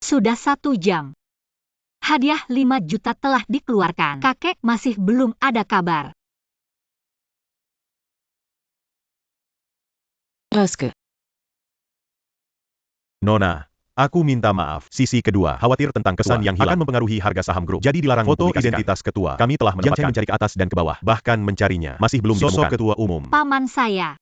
Sudah 1 jam. Hadiah 5 juta telah dikeluarkan. Kakek masih belum ada kabar. Raske. Nona, aku minta maaf. Sisi kedua, khawatir tentang kesan yang hilang akan mempengaruhi harga saham grup. Jadi dilarang foto identitas ketua. Kami telah mendapatkan mencari ke atas dan ke bawah. Bahkan mencarinya. Masih belum ditemukan. Sosok ketua umum. Paman saya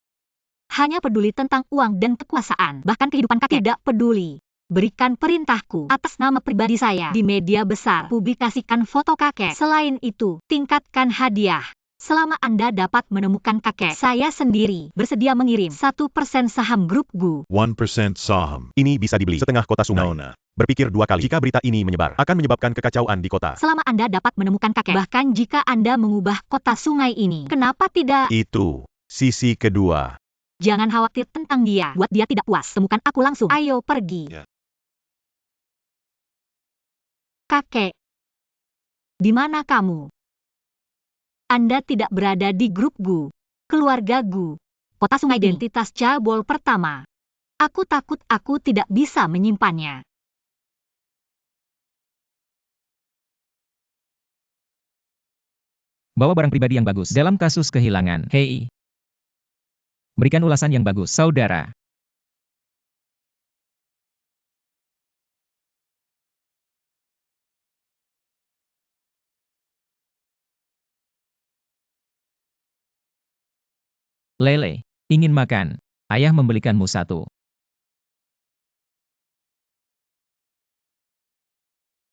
hanya peduli tentang uang dan kekuasaan. Bahkan kehidupan kakek tidak peduli. Berikan perintahku atas nama pribadi saya di media besar. Publikasikan foto kakek. Selain itu, tingkatkan hadiah. Selama Anda dapat menemukan kakek, saya sendiri bersedia mengirim 1% saham grup GU. 1% saham. Ini bisa dibeli setengah kota sungai. Nona. Berpikir 2 kali. Jika berita ini menyebar, akan menyebabkan kekacauan di kota. Selama Anda dapat menemukan kakek, bahkan jika Anda mengubah kota sungai ini, kenapa tidak? Itu sisi kedua. Jangan khawatir tentang dia. Buat dia tidak puas, temukan aku langsung. Ayo pergi. Ya. Kakek, di mana kamu? Anda tidak berada di grup GU, keluarga GU, kota sungai identitas cabul pertama. Aku takut aku tidak bisa menyimpannya. Bawa barang pribadi yang bagus dalam kasus kehilangan. Hei. Berikan ulasan yang bagus, saudara. Lele, ingin makan? Ayah membelikanmu 1.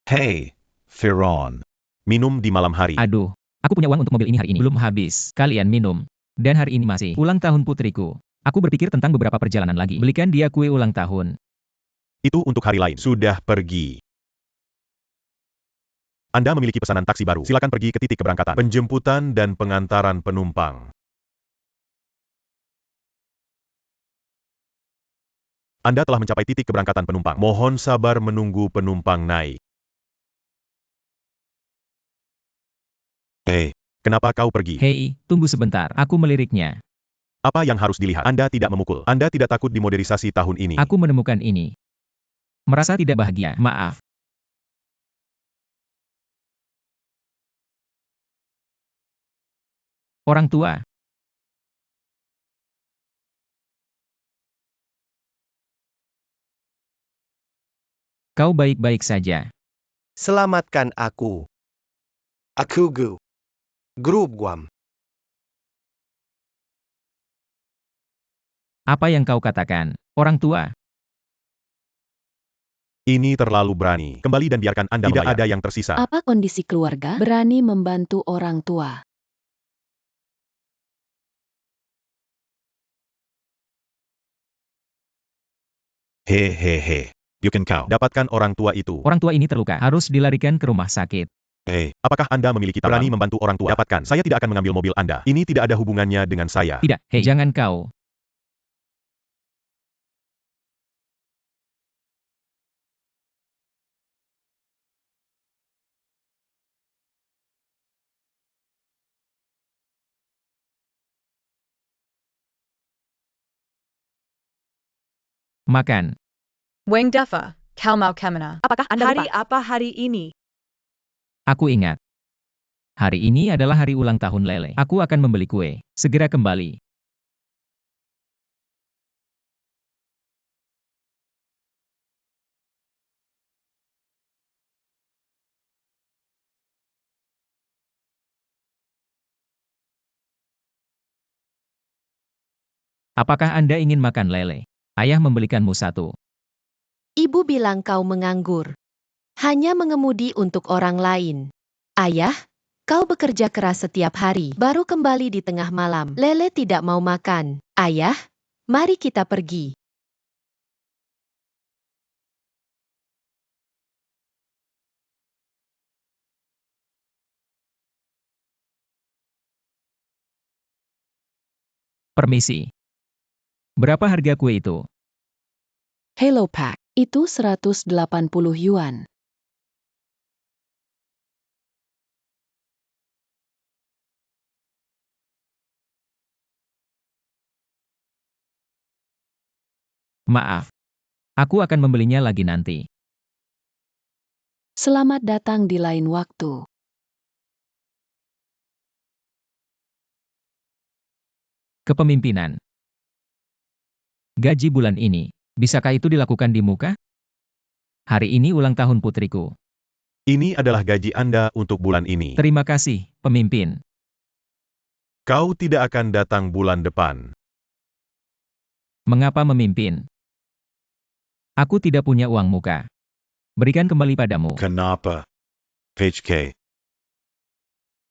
Hey, Firon. Minum di malam hari. Aduh, aku punya uang untuk mobil ini hari ini. Belum habis. Kalian minum. Dan hari ini masih ulang tahun putriku. Aku berpikir tentang beberapa perjalanan lagi. Belikan dia kue ulang tahun. Itu untuk hari lain. Sudah pergi. Anda memiliki pesanan taksi baru. Silakan pergi ke titik keberangkatan. Penjemputan dan pengantaran penumpang. Anda telah mencapai titik keberangkatan penumpang. Mohon sabar menunggu penumpang naik. Hey. Kenapa kau pergi? Hei, tunggu sebentar. Aku meliriknya. Apa yang harus dilihat? Anda tidak memukul. Anda tidak takut dimodernisasi tahun ini. Aku menemukan ini. Merasa tidak bahagia. Maaf. Orang tua. Kau baik-baik saja. Selamatkan aku. Aku GU. Grup Guam. Apa yang kau katakan, orang tua? Ini terlalu berani. Kembali dan biarkan Anda tidak ada yang tersisa. Apa kondisi keluarga? Berani membantu orang tua. Hehehe. Bukan kau. Dapatkan orang tua itu. Orang tua ini terluka. Harus dilarikan ke rumah sakit. Hey. Apakah Anda memiliki berani membantu orang tua? Dapatkan. Saya tidak akan mengambil mobil Anda. Ini tidak ada hubungannya dengan saya. Tidak, hei, jangan kau. Makan. Wang Defa, Kalmau Kamana. Apakah Anda Hari lupa? apa hari ini? Aku ingat. Hari ini adalah hari ulang tahun Lele. Aku akan membeli kue. Segera kembali. Apakah Anda ingin makan lele? Ayah membelikanmu 1. Ibu bilang kau menganggur. Hanya mengemudi untuk orang lain. Ayah, kau bekerja keras setiap hari, baru kembali di tengah malam. Lele tidak mau makan. Ayah, mari kita pergi. Permisi. Berapa harga kue itu? Hello Pack, itu 180 yuan. Maaf. Aku akan membelinya lagi nanti. Selamat datang di lain waktu. Kepemimpinan. Gaji bulan ini. Bisakah itu dilakukan di muka? Hari ini ulang tahun putriku. Ini adalah gaji Anda untuk bulan ini. Terima kasih, pemimpin. Kau tidak akan datang bulan depan. Mengapa memimpin? Aku tidak punya uang muka. Berikan kembali padamu. Kanapa. HK.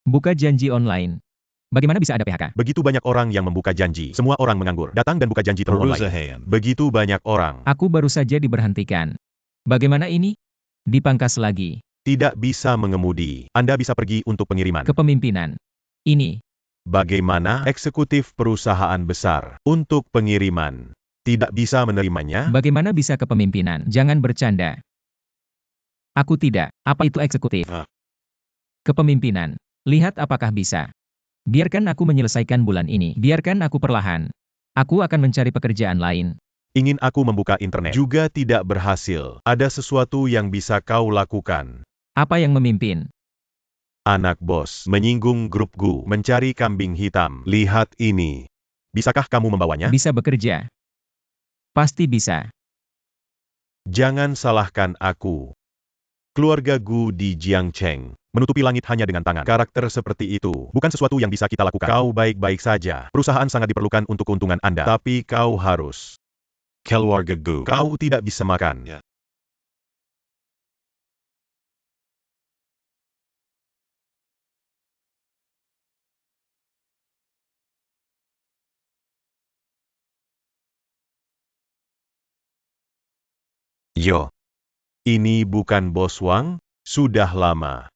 Buka janji online. Bagaimana bisa ada PHK? Begitu banyak orang yang membuka janji. Semua orang menganggur. Datang dan buka janji terus online. Perusahaan. Begitu banyak orang. Aku baru saja diberhentikan. Bagaimana ini? Dipangkas lagi. Tidak bisa mengemudi. Anda bisa pergi untuk pengiriman. Kepemimpinan. Ini. Bagaimana eksekutif perusahaan besar untuk pengiriman tidak bisa menerimanya? Bagaimana bisa kepemimpinan? Jangan bercanda. Aku tidak. Apa itu eksekutif? Ah. Kepemimpinan. Lihat apakah bisa. Biarkan aku menyelesaikan bulan ini. Biarkan aku perlahan. Aku akan mencari pekerjaan lain. Ingin aku membuka internet juga tidak berhasil. Ada sesuatu yang bisa kau lakukan. Apa yang memimpin? Anak bos menyinggung grup Gu mencari kambing hitam. Lihat ini. Bisakah kamu membawanya? Bisa bekerja. Pasti bisa. Jangan salahkan aku. Keluarga Gu di Jiangcheng menutupi langit hanya dengan tangan. Karakter seperti itu bukan sesuatu yang bisa kita lakukan. Kau baik-baik saja. Perusahaan sangat diperlukan untuk keuntungan Anda. Tapi kau harus. Keluarga Gu. Kau tidak bisa makan. Ya. Yo. Ini bukan bos Wang? Sudah lama.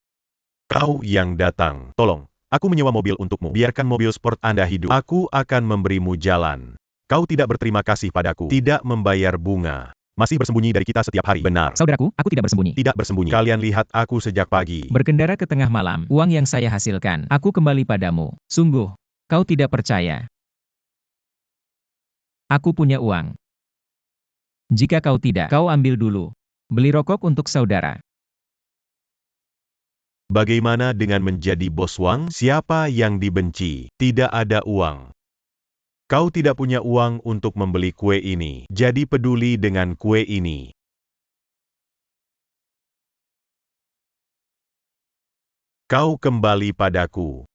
Kau yang datang. Tolong, aku menyewa mobil untukmu. Biarkan mobil sport Anda hidup. Aku akan memberimu jalan. Kau tidak berterima kasih padaku. Tidak membayar bunga. Masih bersembunyi dari kita setiap hari. Benar. Saudaraku, aku tidak bersembunyi. Tidak bersembunyi. Kalian lihat aku sejak pagi. Berkendara ke tengah malam. Uang yang saya hasilkan. Aku kembali padamu. Sungguh. Kau tidak percaya. Aku punya uang. Jika kau tidak, kau ambil dulu. Beli rokok untuk saudara. Bagaimana dengan menjadi bos Wang? Siapa yang dibenci? Tidak ada uang. Kau tidak punya uang untuk membeli kue ini. Jadi peduli dengan kue ini. Kau kembali padaku.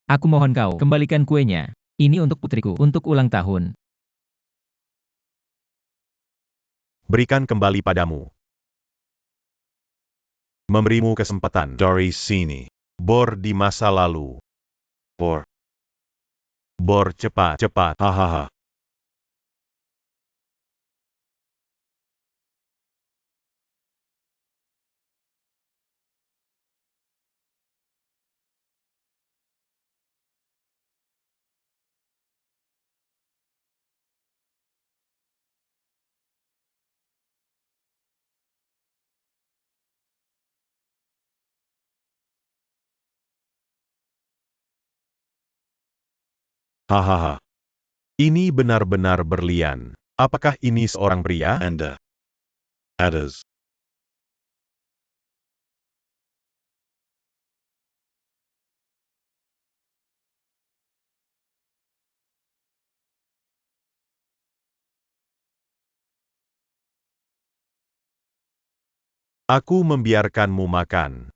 Aku mohon kau, kembalikan kuenya. Ini untuk putriku, untuk ulang tahun. Berikan kembali padamu. Memberimu kesempatan. Dari sini. Bor di masa lalu. Bor. Bor cepat. Hahaha. Hahaha. Ini benar-benar berlian. Apakah ini seorang pria? Anda. Adas. Aku membiarkanmu makan.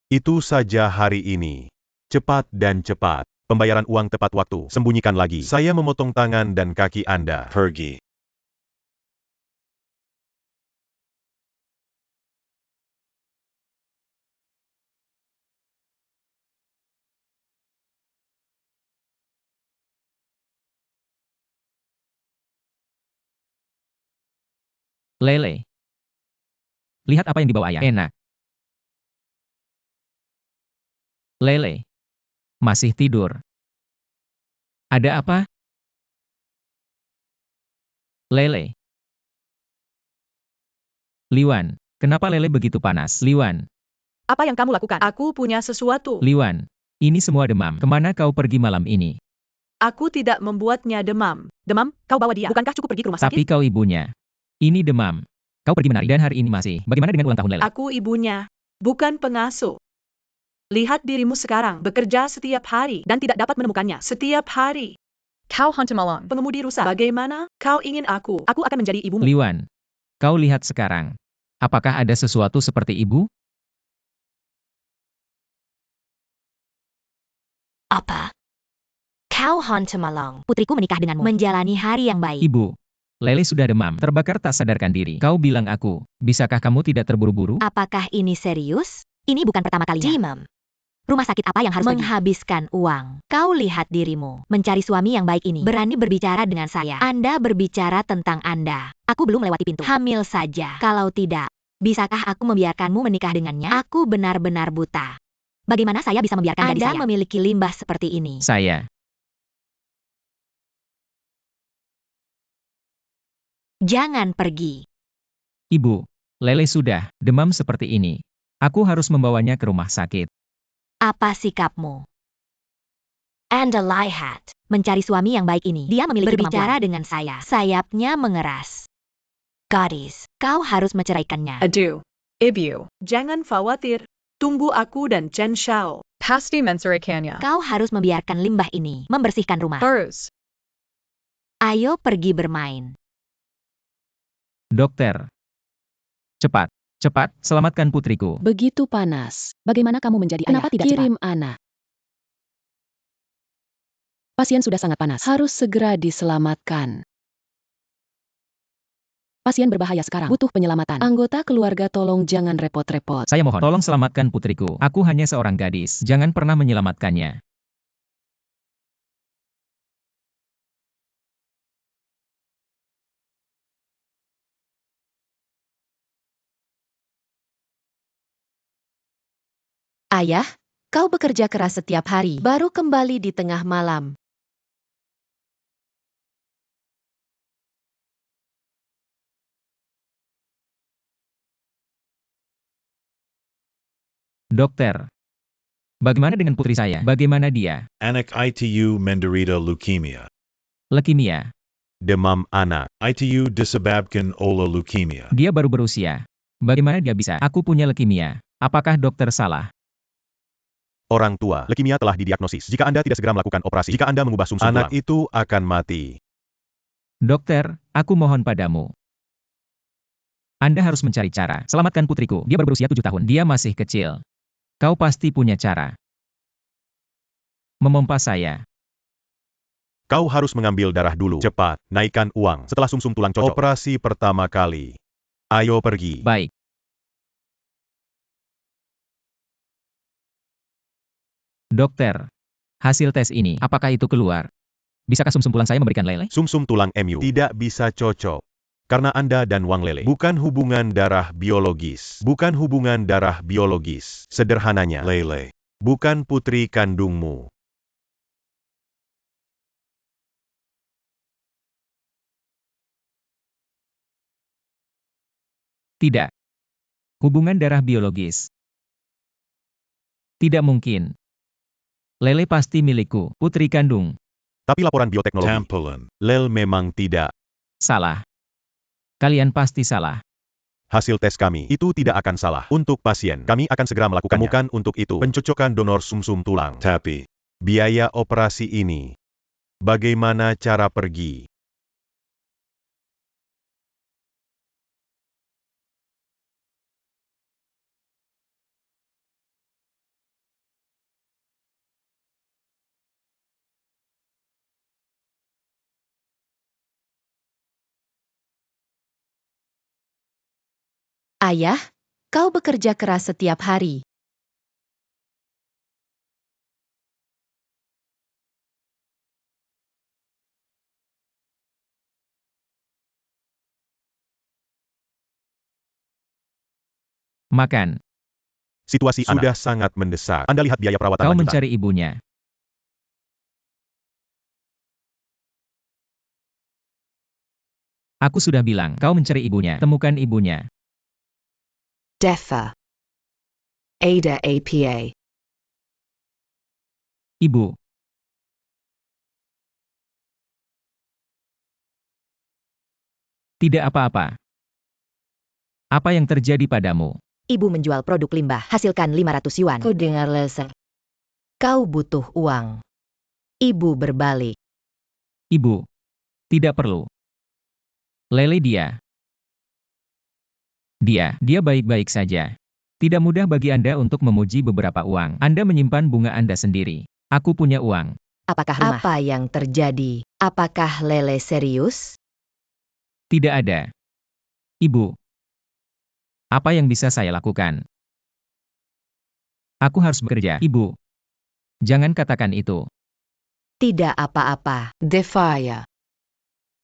Itu saja hari ini. Cepat dan cepat. Pembayaran uang tepat waktu. Sembunyikan lagi. Saya memotong tangan dan kaki Anda. Pergi. Lele. Lihat apa yang dibawa ayah. Enak. Lele. Masih tidur. Ada apa? Lele. Liwan. Kenapa Lele begitu panas? Liwan. Apa yang kamu lakukan? Aku punya sesuatu. Liwan. Ini semua demam. Kemana kau pergi malam ini? Aku tidak membuatnya demam. Demam? Kau bawa dia. Bukankah cukup pergi ke rumah Tapi sakit? kau ibunya. Ini demam. Kau pergi menari dan hari ini masih. Bagaimana dengan ulang tahun Lele? Aku ibunya, bukan pengasuh. Lihat dirimu sekarang, bekerja setiap hari dan tidak dapat menemukannya. Setiap hari. Kau hantu malang. Pengemudi rusak. Bagaimana? Kau ingin aku? Aku akan menjadi ibumu. Liwan. Kau lihat sekarang. Apakah ada sesuatu seperti ibu? Apa? Kau hantu malang. Putriku menikah denganmu. Menjalani hari yang baik. Ibu. Lele sudah demam, terbakar tak sadarkan diri. Kau bilang aku, bisakah kamu tidak terburu-buru? Apakah ini serius? Ini bukan pertama kalinya. Jimem. Rumah sakit apa yang harus menghabiskan uang? Kau lihat dirimu, mencari suami yang baik ini. Berani berbicara dengan saya. Anda berbicara tentang Anda. Aku belum melewati pintu. Hamil saja. Kalau tidak, bisakah aku membiarkanmu menikah dengannya? Aku benar-benar buta. Bagaimana saya bisa membiarkan gadis saya memiliki limbah seperti ini? Saya. Jangan pergi. Ibu. Lele sudah demam seperti ini. Aku harus membawanya ke rumah sakit. Apa sikapmu? Anda lihat, mencari suami yang baik ini. Dia memiliki berbicara dengan saya. Sayapnya mengeras. Gadis, kau harus menceraikannya. Aduh. Ibu. Jangan khawatir. Tunggu aku dan Chen Xiao. Pasti menceraikannya. Kau harus membiarkan limbah ini membersihkan rumah. Harus. Ayo pergi bermain. Dokter. Cepat, cepat, selamatkan putriku. Begitu panas. Bagaimana kamu menjadi ayah? Kenapa tidak Kirim anak. Pasien sudah sangat panas. Harus segera diselamatkan. Pasien berbahaya sekarang. Butuh penyelamatan. Anggota keluarga tolong jangan repot-repot. Saya mohon, tolong selamatkan putriku. Aku hanya seorang gadis. Jangan pernah menyelamatkannya. Ayah, kau bekerja keras setiap hari, baru kembali di tengah malam. Dokter. Bagaimana dengan putri saya? Bagaimana dia? Anak itu menderita leukemia. Leukemia. Demam anak. Itu disebabkan oleh leukemia. Dia baru berusia. Bagaimana dia bisa? Aku punya leukemia. Apakah dokter salah? Orang tua, leukemia telah didiagnosis. Jika Anda tidak segera melakukan operasi, jika Anda mengubah sumsum Anak tulang, itu akan mati. Dokter, aku mohon padamu. Anda harus mencari cara. Selamatkan putriku. Dia baru berusia 7 tahun. Dia masih kecil. Kau pasti punya cara. Memompa saya. Kau harus mengambil darah dulu. Cepat, naikkan uang. Setelah sumsum tulang cocok. Operasi pertama kali. Ayo pergi. Baik. Dokter. Hasil tes ini, apakah itu keluar? Bisakah sumsum tulang saya memberikan lele? Sumsum tulang MU tidak bisa cocok. Karena Anda dan Wang Lele bukan hubungan darah biologis. Bukan hubungan darah biologis. Sederhananya, Lele. bukan putri kandungmu. Tidak. Hubungan darah biologis. Tidak mungkin. Lele pasti milikku, putri kandung. Tapi laporan bioteknologi, Tampilan. Lel memang tidak. Salah. Kalian pasti salah. Hasil tes kami itu tidak akan salah. Untuk pasien, kami akan segera melakukannya. Temukan untuk itu pencocokan donor sumsum tulang. Tapi. Biaya operasi ini. Bagaimana cara pergi? Ayah, kau bekerja keras setiap hari. Makan. Situasi sudah sangat mendesak. Anda lihat biaya perawatan Kau lanjutan. mencari ibunya. Aku sudah bilang, kau mencari ibunya. Temukan ibunya. DEFA. Ada APA. Ibu. Tidak apa-apa. Apa yang terjadi padamu? Ibu menjual produk limbah, hasilkan 500 yuan. Ku dengar lesa. Kau butuh uang. Ibu berbalik. Ibu. Tidak perlu. Lele dia. Dia baik-baik saja. Tidak mudah bagi Anda untuk memuji beberapa uang. Anda menyimpan bunga Anda sendiri. Aku punya uang. Apakah rumah? Apa yang terjadi? Apakah Lele serius? Tidak ada. Ibu. Apa yang bisa saya lakukan? Aku harus bekerja. Ibu. Jangan katakan itu. Tidak apa-apa. DEFAYA.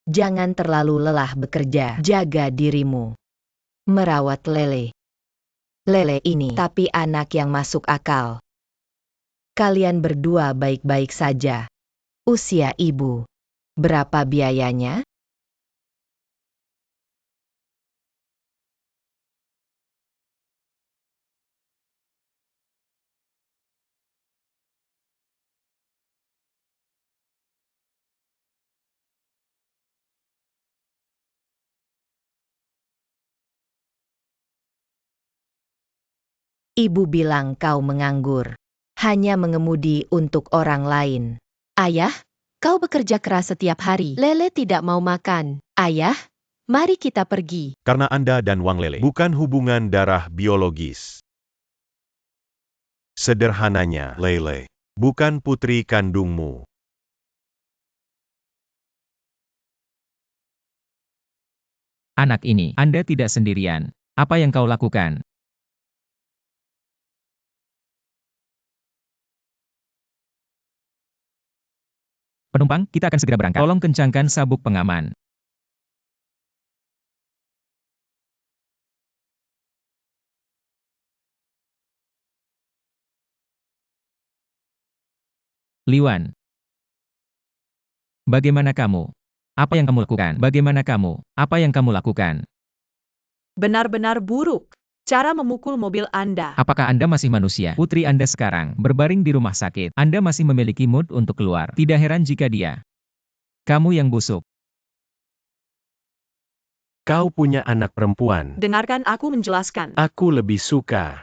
Jangan terlalu lelah bekerja. Jaga dirimu. Merawat Lele. Lele ini tapi anak yang masuk akal. Kalian berdua baik-baik saja. Usia ibu. Berapa biayanya? Ibu bilang kau menganggur. Hanya mengemudi untuk orang lain. Ayah, kau bekerja keras setiap hari. Lele tidak mau makan. Ayah, mari kita pergi. Karena Anda dan Wang Lele bukan hubungan darah biologis. Sederhananya, Lele bukan putri kandungmu. Anak ini, Anda tidak sendirian. Apa yang kau lakukan? Penumpang, kita akan segera berangkat. Tolong kencangkan sabuk pengaman. Liwan. Bagaimana kamu? Apa yang kamu lakukan? Bagaimana kamu? Apa yang kamu lakukan? Benar-benar buruk. Cara memukul mobil Anda. Apakah Anda masih manusia? Putri Anda sekarang berbaring di rumah sakit. Anda masih memiliki mood untuk keluar. Tidak heran jika dia. Kamu yang busuk. Kau punya anak perempuan. Dengarkan aku menjelaskan. Aku lebih suka.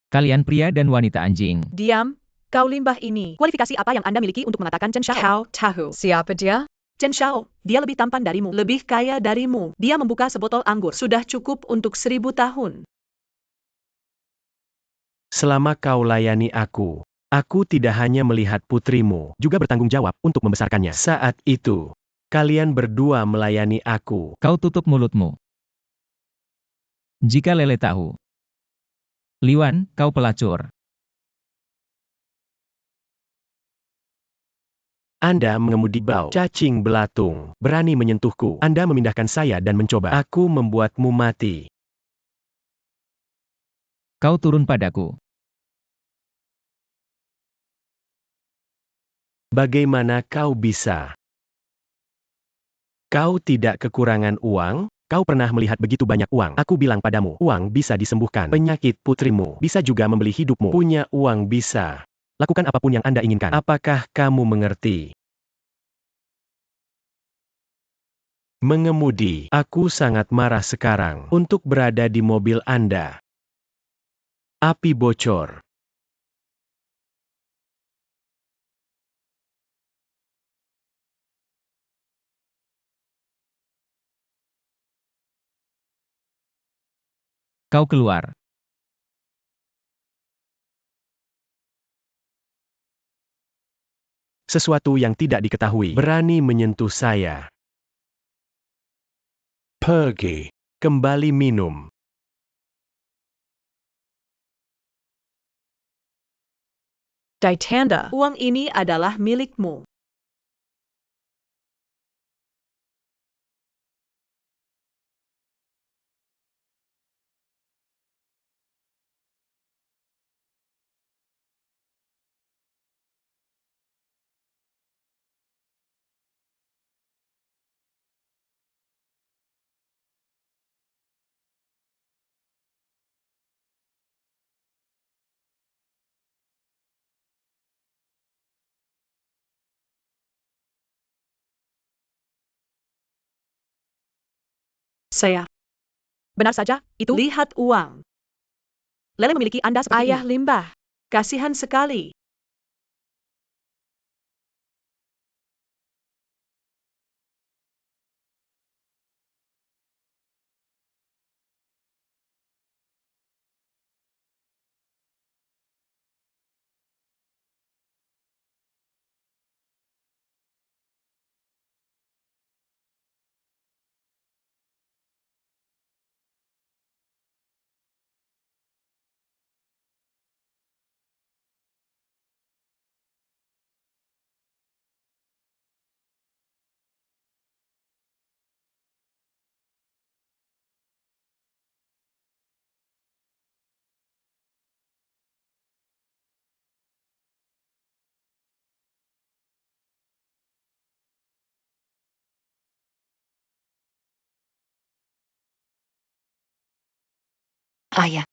Kalian pria dan wanita anjing. Diam. Kau limbah ini. Kualifikasi apa yang Anda miliki untuk mengatakan Chen Xiao tahu? Siapa dia? Chen Xiao. Dia lebih tampan darimu. Lebih kaya darimu. Dia membuka sebotol anggur. Sudah cukup untuk 1000 tahun. Selama kau layani aku tidak hanya melihat putrimu, juga bertanggung jawab untuk membesarkannya. Saat itu, kalian berdua melayani aku. Kau tutup mulutmu. Jika Lele tahu. Liwan, kau pelacur. Anda mengemudi bau, cacing belatung, berani menyentuhku. Anda memindahkan saya dan mencoba. Aku membuatmu mati. Kau turun padaku. Bagaimana kau bisa? Kau tidak kekurangan uang? Kau pernah melihat begitu banyak uang? Aku bilang padamu, uang bisa disembuhkan penyakit putrimu. Bisa juga membeli hidupmu. Punya uang bisa. Lakukan apapun yang Anda inginkan. Apakah kamu mengerti? Mengemudi. Aku sangat marah sekarang untuk berada di mobil Anda. Api bocor. Kau keluar. Sesuatu yang tidak diketahui. Berani menyentuh saya. Pergi. Kembali minum. Ditanda. Uang ini adalah milikmu. Saya. Benar saja, itu lihat uang. Lele memiliki Anda seperti ayah limbah. Kasihan sekali. Ayah.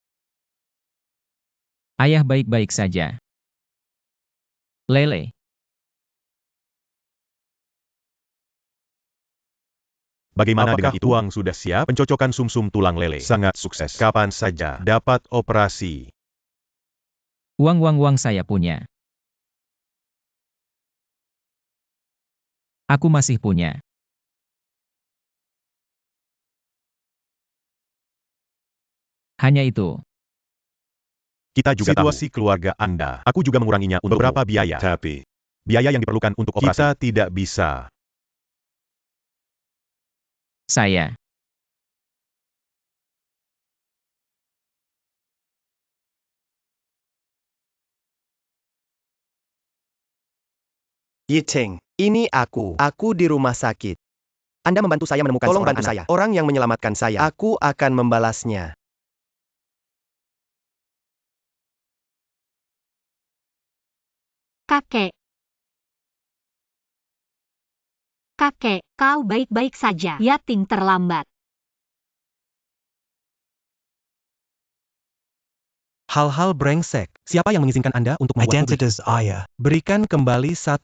Ayah baik-baik saja. Lele, Bagaimana Apakah dengan itu? Uang sudah siap? Pencocokan sumsum tulang lele sangat sukses. Kapan saja dapat operasi. uang saya punya. Aku masih punya. Hanya itu. Kita juga Situasi tahu keluarga Anda. Aku juga menguranginya untuk berapa biaya. Tapi, Biaya yang diperlukan untuk operasi. Kita tidak bisa. Saya. Yicheng, ini aku. Aku di rumah sakit. Anda membantu saya menemukan Tolong seorang bantu anak. saya. Orang yang menyelamatkan saya. Aku akan membalasnya. Kakek. Kakek, kau baik-baik saja. Yating terlambat. Hal-hal brengsek. Siapa yang mengizinkan Anda untuk membuat publik? Identitas ayah. Berikan kembali 1%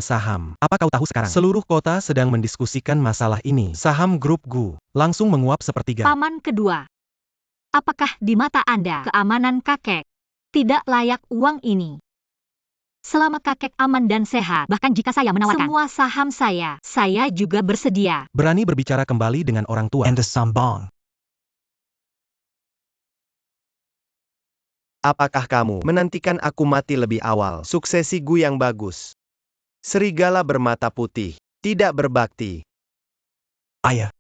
saham. Apa kau tahu sekarang? Seluruh kota sedang mendiskusikan masalah ini. Saham grup GU langsung menguap sepertiga. Paman kedua. Apakah di mata Anda keamanan kakek tidak layak uang ini? Selama kakek aman dan sehat, bahkan jika saya menawarkan semua saham saya juga bersedia. Berani berbicara kembali dengan orang tua. And the sambong. Apakah kamu menantikan aku mati lebih awal? Suksesi GU yang bagus. Serigala bermata putih. Tidak berbakti. Ayah.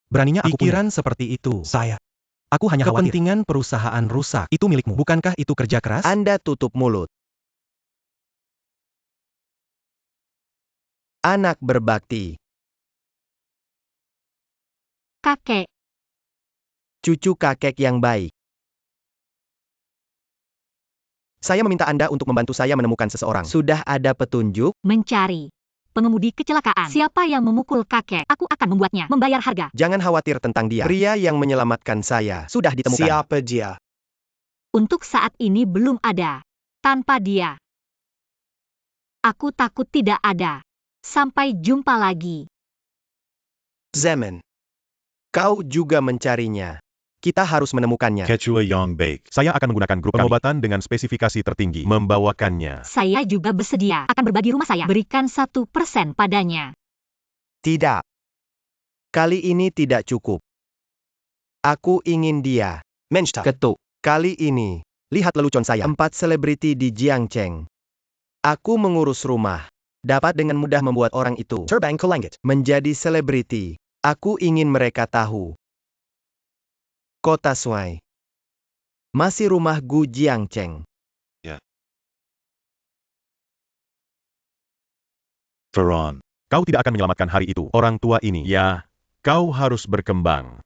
Beraninya aku Pikiran seperti itu. Saya. Aku hanya khawatir. Kepentingan perusahaan rusak. Itu milikmu. Bukankah itu kerja keras? Anda tutup mulut. Anak berbakti. Kakek. Cucu kakek yang baik. Saya meminta Anda untuk membantu saya menemukan seseorang. Sudah ada petunjuk? Mencari pengemudi kecelakaan. Siapa yang memukul kakek? Aku akan membuatnya membayar harga. Jangan khawatir tentang dia. Pria yang menyelamatkan saya sudah ditemukan. Siapa dia? Untuk saat ini belum ada. Tanpa dia, aku takut tidak ada. Sampai jumpa lagi. Zemen. Kau juga mencarinya. Kita harus menemukannya. Quechua Yong Bake. Saya akan menggunakan grup pengobatan dengan spesifikasi tertinggi. Membawakannya. Saya juga bersedia akan berbagi rumah saya. Berikan 1% padanya. Tidak. Kali ini tidak cukup. Aku ingin dia. Mensta. Ketuk. Kali ini, lihat lelucon saya. 4 selebriti di Jiangcheng. Aku mengurus rumah. Dapat dengan mudah membuat orang itu Terbang ke langit. menjadi selebriti. Aku ingin mereka tahu. Kota Suai. Masih rumah GU Jiangcheng. Veron. Kau tidak akan menyelamatkan hari itu. Orang tua ini. Ya, kau harus berkembang.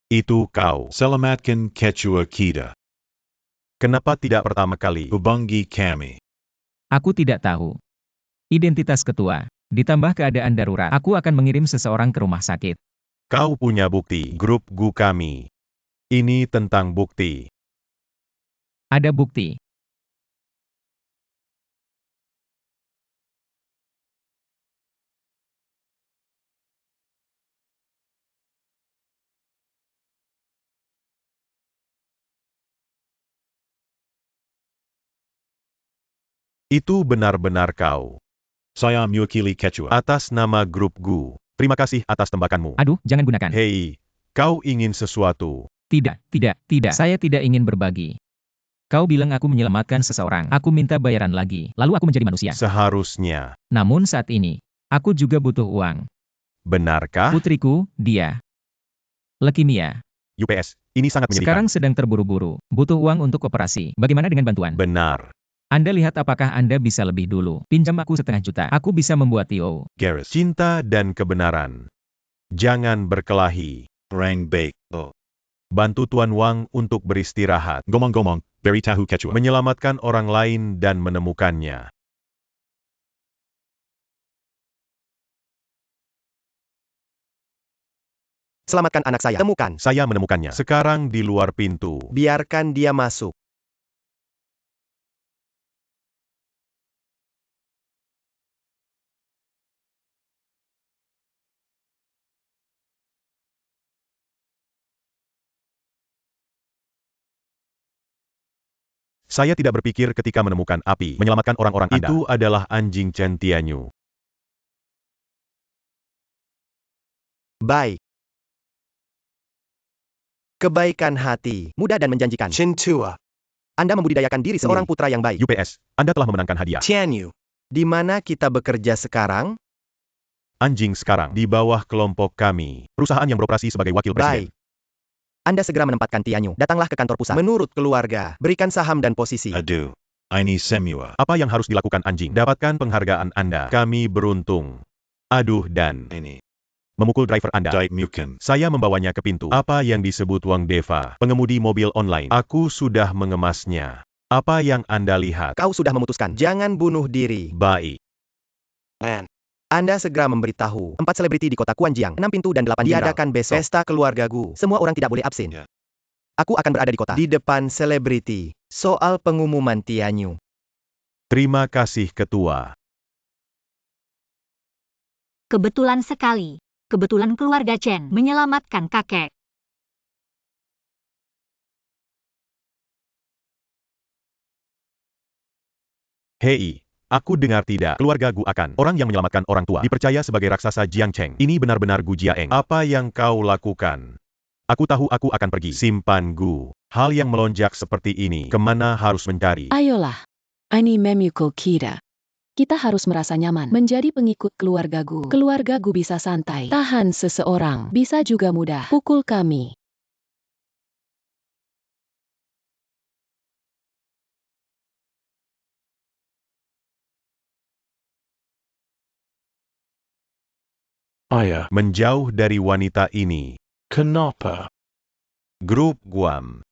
Itu kau. Selamatkan Quechua Kita. Kenapa tidak pertama kali? Hubungi kami. Aku tidak tahu. Identitas ketua. Ditambah keadaan darurat. Aku akan mengirim seseorang ke rumah sakit. Kau punya bukti. Grup GU kami. Ini tentang bukti. Ada bukti. Itu benar-benar kau. Saya mewakili Quechua. Atas nama grup Gu. Terima kasih atas tembakanmu. Aduh, jangan gunakan. Hei, kau ingin sesuatu. Tidak, tidak, tidak. Saya tidak ingin berbagi. Kau bilang aku menyelamatkan seseorang. Aku minta bayaran lagi. Lalu aku menjadi manusia. Seharusnya. Namun saat ini, aku juga butuh uang. Benarkah? Putriku, dia leukemia. UPS, ini sangat menyedihkan. Sekarang sedang terburu-buru. Butuh uang untuk operasi. Bagaimana dengan bantuan? Benar. Anda lihat apakah Anda bisa lebih dulu. Pinjam aku 500 juta. Aku bisa membuat TO. Gareth. Cinta dan kebenaran. Jangan berkelahi. Rang Bake. Oh. Bantu Tuan Wang untuk beristirahat. Gomong-gomong, beri tahu Quechua. Menyelamatkan orang lain dan menemukannya. Selamatkan anak saya. Temukan. Saya menemukannya. Sekarang di luar pintu. Biarkan dia masuk. Saya tidak berpikir ketika menemukan api. Menyelamatkan orang-orang Anda. Itu adalah anjing Chen Tianyu. Baik. Kebaikan hati, mudah dan menjanjikan. Chintua. Anda membudidayakan diri seorang putra yang baik. UPS, Anda telah memenangkan hadiah. Tianyu. Di mana kita bekerja sekarang? Anjing sekarang di bawah kelompok kami. Perusahaan yang beroperasi sebagai wakil presiden. Baik. Anda segera menempatkan Tianyu. Datanglah ke kantor pusat. Menurut keluarga, berikan saham dan posisi. Aduh. Ini semua. Apa yang harus dilakukan anjing? Dapatkan penghargaan Anda. Kami beruntung. Aduh dan Ini. memukul driver Anda. Dai Muken. Saya membawanya ke pintu. Apa yang disebut Wang Deva, pengemudi mobil online. Aku sudah mengemasnya. Apa yang Anda lihat? Kau sudah memutuskan. Jangan bunuh diri. Baik. Anda segera memberitahu 4 selebriti di kota Kuanjiang, 6 pintu dan 8 diadakan besok. Pesta keluarga Gu. Semua orang tidak boleh absen. Ya. Aku akan berada di kota. Di depan selebriti. Soal pengumuman Tianyu. Terima kasih Ketua. Kebetulan sekali. Kebetulan keluarga Chen menyelamatkan kakek. Hei, aku dengar tidak. Keluarga Gu akan. Orang yang menyelamatkan orang tua. Dipercaya sebagai raksasa Jiang Cheng. Ini benar-benar Gu Jiaeng. Apa yang kau lakukan? Aku tahu aku akan pergi. Simpan Gu. Hal yang melonjak seperti ini. Kemana harus mencari? Ayolah. Ini memukul kita. Kita harus merasa nyaman menjadi pengikut keluarga Gu. Keluarga Gu bisa santai. Tahan seseorang. Bisa juga mudah. Pukul kami. Ayah. Menjauh dari wanita ini. Kenapa? Grup Guam.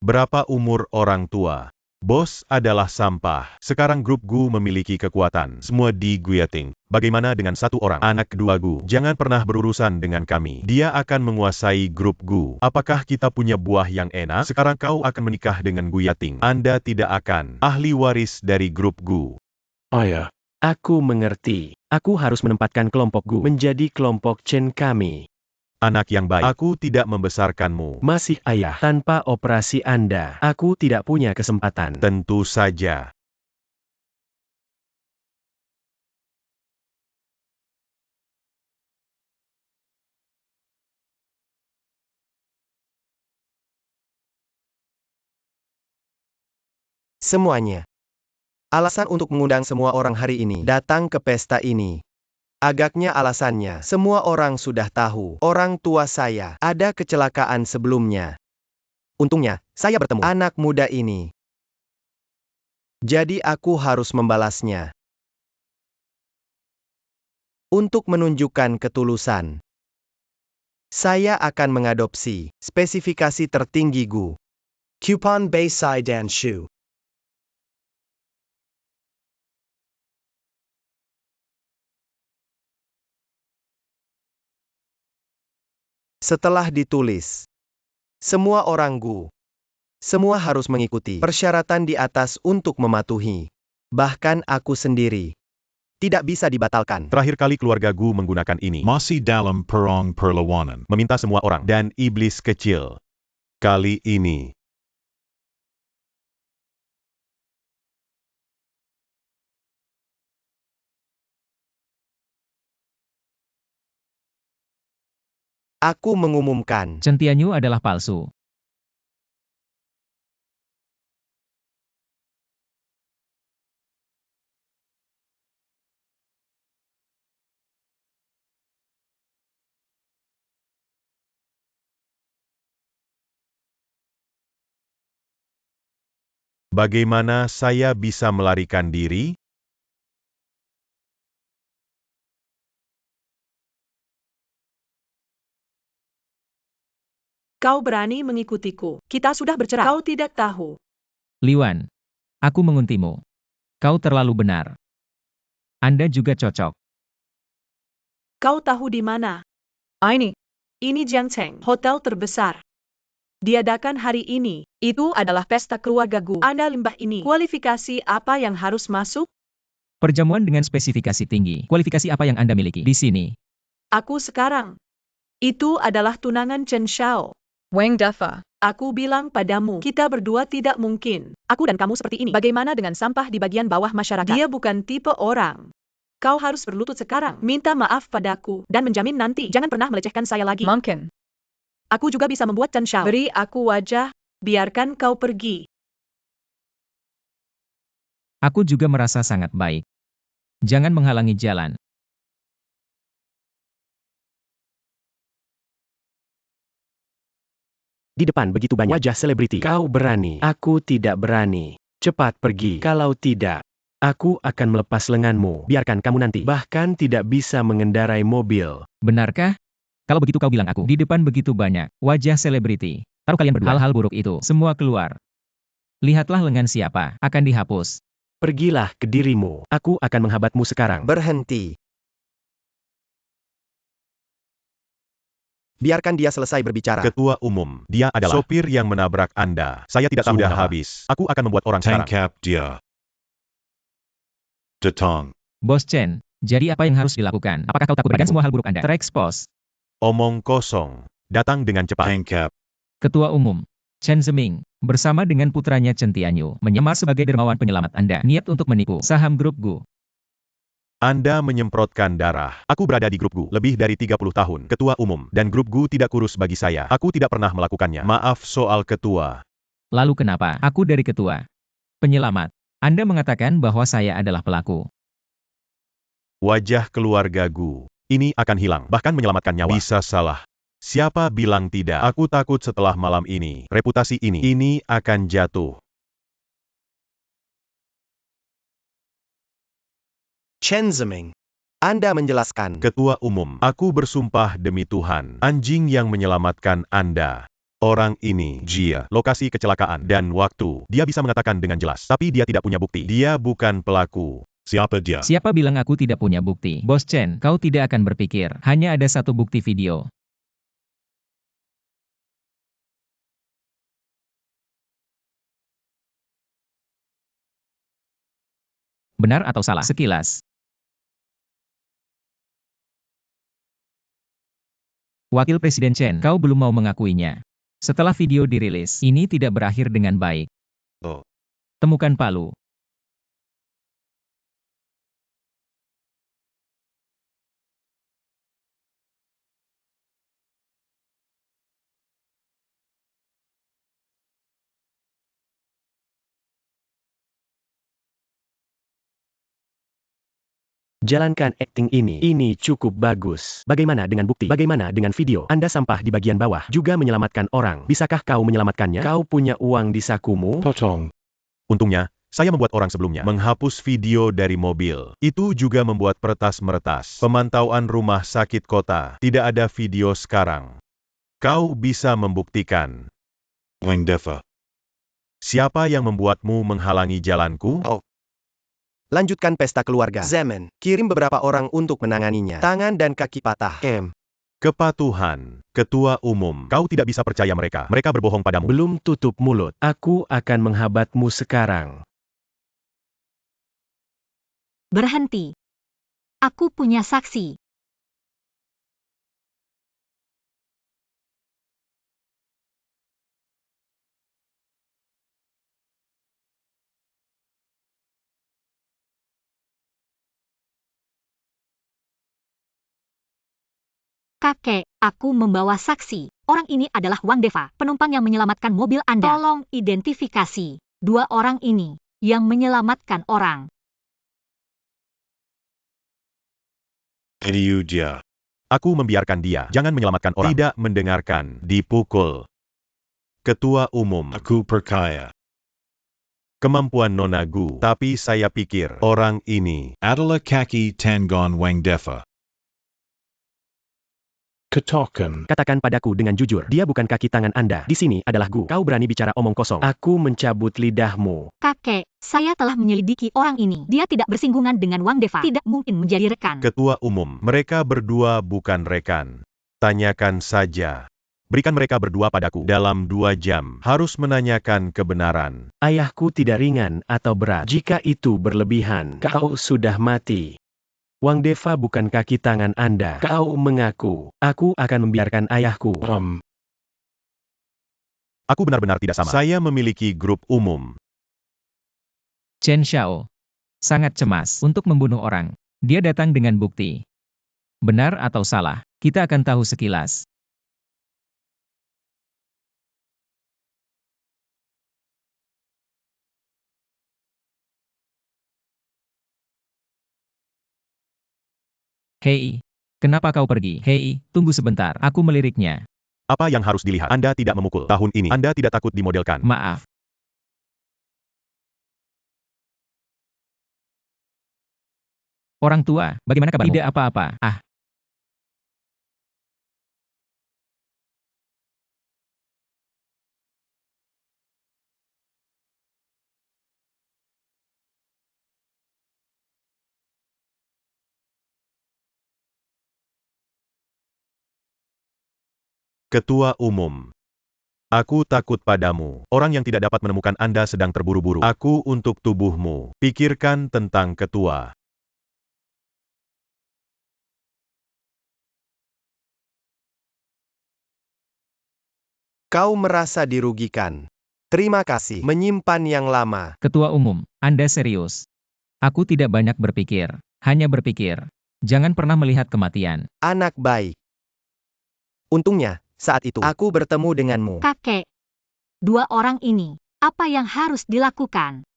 Berapa umur orang tua? Bos adalah sampah. Sekarang grup Gu memiliki kekuatan. Semua di Guyating. Bagaimana dengan satu orang? Anak kedua Gu. Jangan pernah berurusan dengan kami. Dia akan menguasai grup Gu. Apakah kita punya buah yang enak? Sekarang kau akan menikah dengan Guyating. Anda tidak akan. Ahli waris dari grup Gu. Ayah. Aku mengerti. Aku harus menempatkan kelompok Gu menjadi kelompok Chen kami. Anak yang baik. Aku tidak membesarkanmu. Masih ayah. Tanpa operasi Anda, aku tidak punya kesempatan. Tentu saja. Semuanya. Alasan untuk mengundang semua orang hari ini datang ke pesta ini. Agaknya alasannya, semua orang sudah tahu, orang tua saya ada kecelakaan sebelumnya. Untungnya, saya bertemu anak muda ini. Jadi aku harus membalasnya. Untuk menunjukkan ketulusan, saya akan mengadopsi spesifikasi tertinggi Gu. Coupon Bayside dan Shu. Setelah ditulis, Semua orang Gu. Semua harus mengikuti persyaratan di atas untuk mematuhi. Bahkan aku sendiri. Tidak bisa dibatalkan. Terakhir kali keluarga Gu menggunakan ini. Masih dalam perang perlawanan. Meminta semua orang dan iblis kecil. Kali ini. Aku mengumumkan. Chen Tianyu adalah palsu. Bagaimana saya bisa melarikan diri? Kau berani mengikutiku. Kita sudah bercerai. Kau tidak tahu. Liwan, aku menguntimu. Kau terlalu benar. Anda juga cocok. Kau tahu di mana? Ini Jiangcheng, hotel terbesar. Diadakan hari ini. Itu adalah pesta keluarga Gu. Anda limbah ini. Kualifikasi apa yang harus masuk? Perjamuan dengan spesifikasi tinggi. Kualifikasi apa yang Anda miliki di sini? Aku sekarang. Itu adalah tunangan Chen Xiao. Wang Defa. Aku bilang padamu, kita berdua tidak mungkin. Aku dan kamu seperti ini. Bagaimana dengan sampah di bagian bawah masyarakat? Dia bukan tipe orang. Kau harus berlutut sekarang. Minta maaf padaku. Dan menjamin nanti. Jangan pernah melecehkan saya lagi. Mungkin. Aku juga bisa membuat Chen Xiao. Beri aku wajah. Biarkan kau pergi. Aku juga merasa sangat baik. Jangan menghalangi jalan. Di depan begitu banyak wajah selebriti. Kau berani. Aku tidak berani. Cepat pergi. Kalau tidak, aku akan melepas lenganmu. Biarkan kamu nanti. Bahkan tidak bisa mengendarai mobil. Benarkah? Kalau begitu kau bilang aku. Di depan begitu banyak wajah selebriti. Taruh kalian berdua. Hal-hal buruk itu semua keluar. Lihatlah lengan siapa. Akan dihapus. Pergilah ke dirimu. Aku akan menghabatmu sekarang. Berhenti. Biarkan dia selesai berbicara. Ketua umum, dia adalah sopir yang menabrak Anda. Saya tidak tahu Sudah mengapa. Habis. Aku akan membuat orang sekarang. Tangkap dia. Datang. Bos Chen, jadi apa yang harus dilakukan? Apakah kau takut bahkan semua hal buruk Anda terekspos? Omong kosong. Datang dengan cepat. Tangkap. Ketua umum, Chen Zeming, bersama dengan putranya Chen Tianyu, menyamar sebagai dermawan penyelamat Anda. Niat untuk menipu saham grup Gu. Anda menyemprotkan darah. Aku berada di grup Gu lebih dari 30 tahun. Ketua umum, dan grup Gu tidak kurus bagi saya. Aku tidak pernah melakukannya. Maaf soal ketua. Lalu kenapa? Aku dari ketua. Penyelamat. Anda mengatakan bahwa saya adalah pelaku. Wajah keluarga Gu. Ini akan hilang, bahkan menyelamatkan nyawa. Bisa salah. Siapa bilang tidak? Aku takut setelah malam ini. Reputasi ini akan jatuh. Chen Zeming. Anda menjelaskan. Ketua umum, aku bersumpah demi Tuhan, anjing yang menyelamatkan Anda. Orang ini, Jia, lokasi kecelakaan dan waktu. Dia bisa mengatakan dengan jelas, tapi dia tidak punya bukti. Dia bukan pelaku. Siapa dia? Siapa bilang aku tidak punya bukti? Bos Chen, kau tidak akan berpikir. Hanya ada satu bukti video. Benar atau salah? Sekilas. Wakil Presiden Chen, kau belum mau mengakuinya. Setelah video dirilis, ini tidak berakhir dengan baik. Oh. Temukan Palu. Jalankan akting ini. Ini cukup bagus. Bagaimana dengan bukti? Bagaimana dengan video? Anda sampah di bagian bawah. Juga menyelamatkan orang. Bisakah kau menyelamatkannya? Kau punya uang di sakumu? Potong. Untungnya, saya membuat orang sebelumnya menghapus video dari mobil. Itu juga membuat peretas-meretas. Pemantauan rumah sakit kota. Tidak ada video sekarang. Kau bisa membuktikan. Wang Defa. Siapa yang membuatmu menghalangi jalanku? Oh. Lanjutkan pesta keluarga. Zemen, kirim beberapa orang untuk menanganinya. Tangan dan kaki patah. Kepatuhan, Ketua Umum. Kau tidak bisa percaya mereka. Mereka berbohong padamu. Belum tutup mulut. Aku akan menghabatmu sekarang. Berhenti. Aku punya saksi. Kakek, aku membawa saksi. Orang ini adalah Wang Deva, penumpang yang menyelamatkan mobil Anda. Tolong identifikasi dua orang ini yang menyelamatkan orang. Liu Jia. Aku membiarkan dia. Jangan menyelamatkan orang. Tidak mendengarkan. Dipukul. Ketua Umum. Aku percaya. Kemampuan Nona Gu. Tapi saya pikir orang ini Adalah kaki Tangon Wang Defa. Ketokan. Katakan padaku dengan jujur, dia bukan kaki tangan Anda. Di sini adalah Gu. Kau berani bicara omong kosong. Aku mencabut lidahmu. Kakek, saya telah menyelidiki orang ini. Dia tidak bersinggungan dengan Wang Deva. Tidak mungkin menjadi rekan. Ketua Umum. Mereka berdua bukan rekan. Tanyakan saja. Berikan mereka berdua padaku. Dalam 2 jam. Harus menanyakan kebenaran. Ayahku tidak ringan atau berat. Jika itu berlebihan, kau sudah mati. Wang Deva bukan kaki tangan Anda. Kau mengaku. Aku akan membiarkan ayahku. Aku benar-benar tidak sama. Saya memiliki grup umum. Chen Xiao sangat cemas untuk membunuh orang. Dia datang dengan bukti. Benar atau salah, kita akan tahu sekilas. Hei, kenapa kau pergi? Hei, tunggu sebentar, aku meliriknya. Apa yang harus dilihat? Anda tidak memukul. Tahun ini Anda tidak takut dimodelkan. Maaf. Orang tua, bagaimana kabarmu? Tidak apa-apa. Ah. Ketua Umum. Aku takut padamu. Orang yang tidak dapat menemukan Anda sedang terburu-buru. Aku untuk tubuhmu. Pikirkan tentang ketua. Kau merasa dirugikan. Terima kasih. Menyimpan yang lama. Ketua Umum, Anda serius. Aku tidak banyak berpikir. Hanya berpikir. Jangan pernah melihat kematian. Anak baik. Untungnya, saat itu aku bertemu denganmu. Kakek, dua orang ini, apa yang harus dilakukan?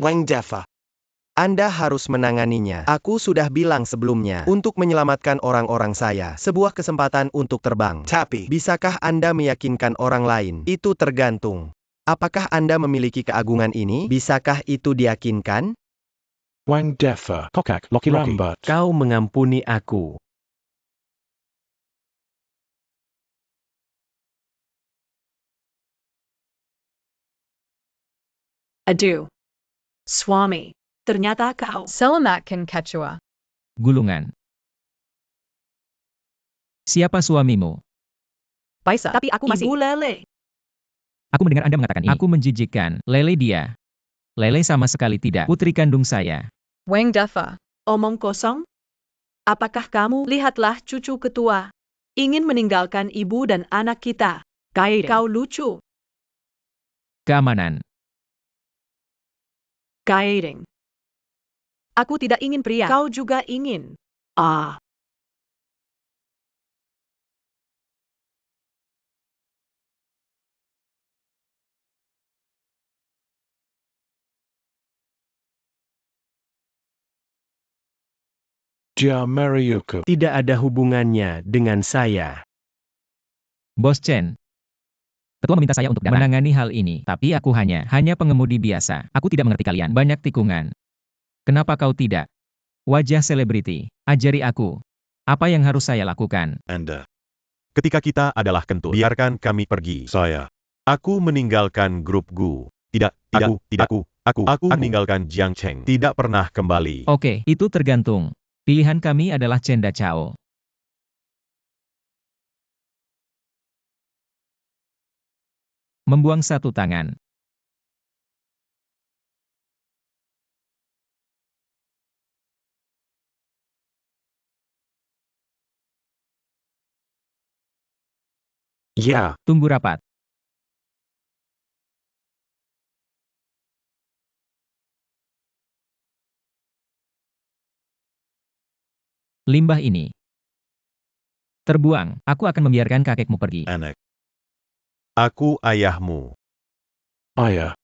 Wang Deva. Anda harus menanganinya. Aku sudah bilang sebelumnya, untuk menyelamatkan orang-orang saya, sebuah kesempatan untuk terbang. Tapi, bisakah Anda meyakinkan orang lain? Itu tergantung. Apakah Anda memiliki keagungan ini? Bisakah itu diyakinkan? Wang Defa. Kokak Loki Lambat. Kau mengampuni aku. Aduh. Swami. Ternyata kau. Selamatkan Ketua. Gulungan. Siapa suamimu? Baisa. Tapi aku masih. Ibu Lele. Aku mendengar Anda mengatakan ini. Aku menjijikkan. Lele dia. Lele sama sekali tidak. Putri kandung saya. Wang Deva. Omong kosong? Apakah kamu lihatlah cucu ketua? Ingin meninggalkan ibu dan anak kita. Kau lucu. Keamanan. Guiding. Aku tidak ingin pria. Kau juga ingin. Ah. Jia Mariuku. Tidak ada hubungannya dengan saya. Bos Chen. Ketua meminta saya untuk menangani hal ini, tapi aku hanya pengemudi biasa. Aku tidak mengerti kalian. Banyak tikungan. Kenapa kau tidak? Wajah selebriti. Ajari aku. Apa yang harus saya lakukan? Anda. Ketika kita adalah kentut, biarkan kami pergi. Saya. Aku meninggalkan grup Gu. Tidak, Aku meninggalkan Jiang Cheng, tidak pernah kembali. Oke, itu tergantung. Pilihan kami adalah Chen Da Chao. Membuang satu tangan. Ya, Tunggu rapat. Limbah ini terbuang. Aku akan membiarkan kakekmu pergi. Anak. Aku ayahmu. Ayah.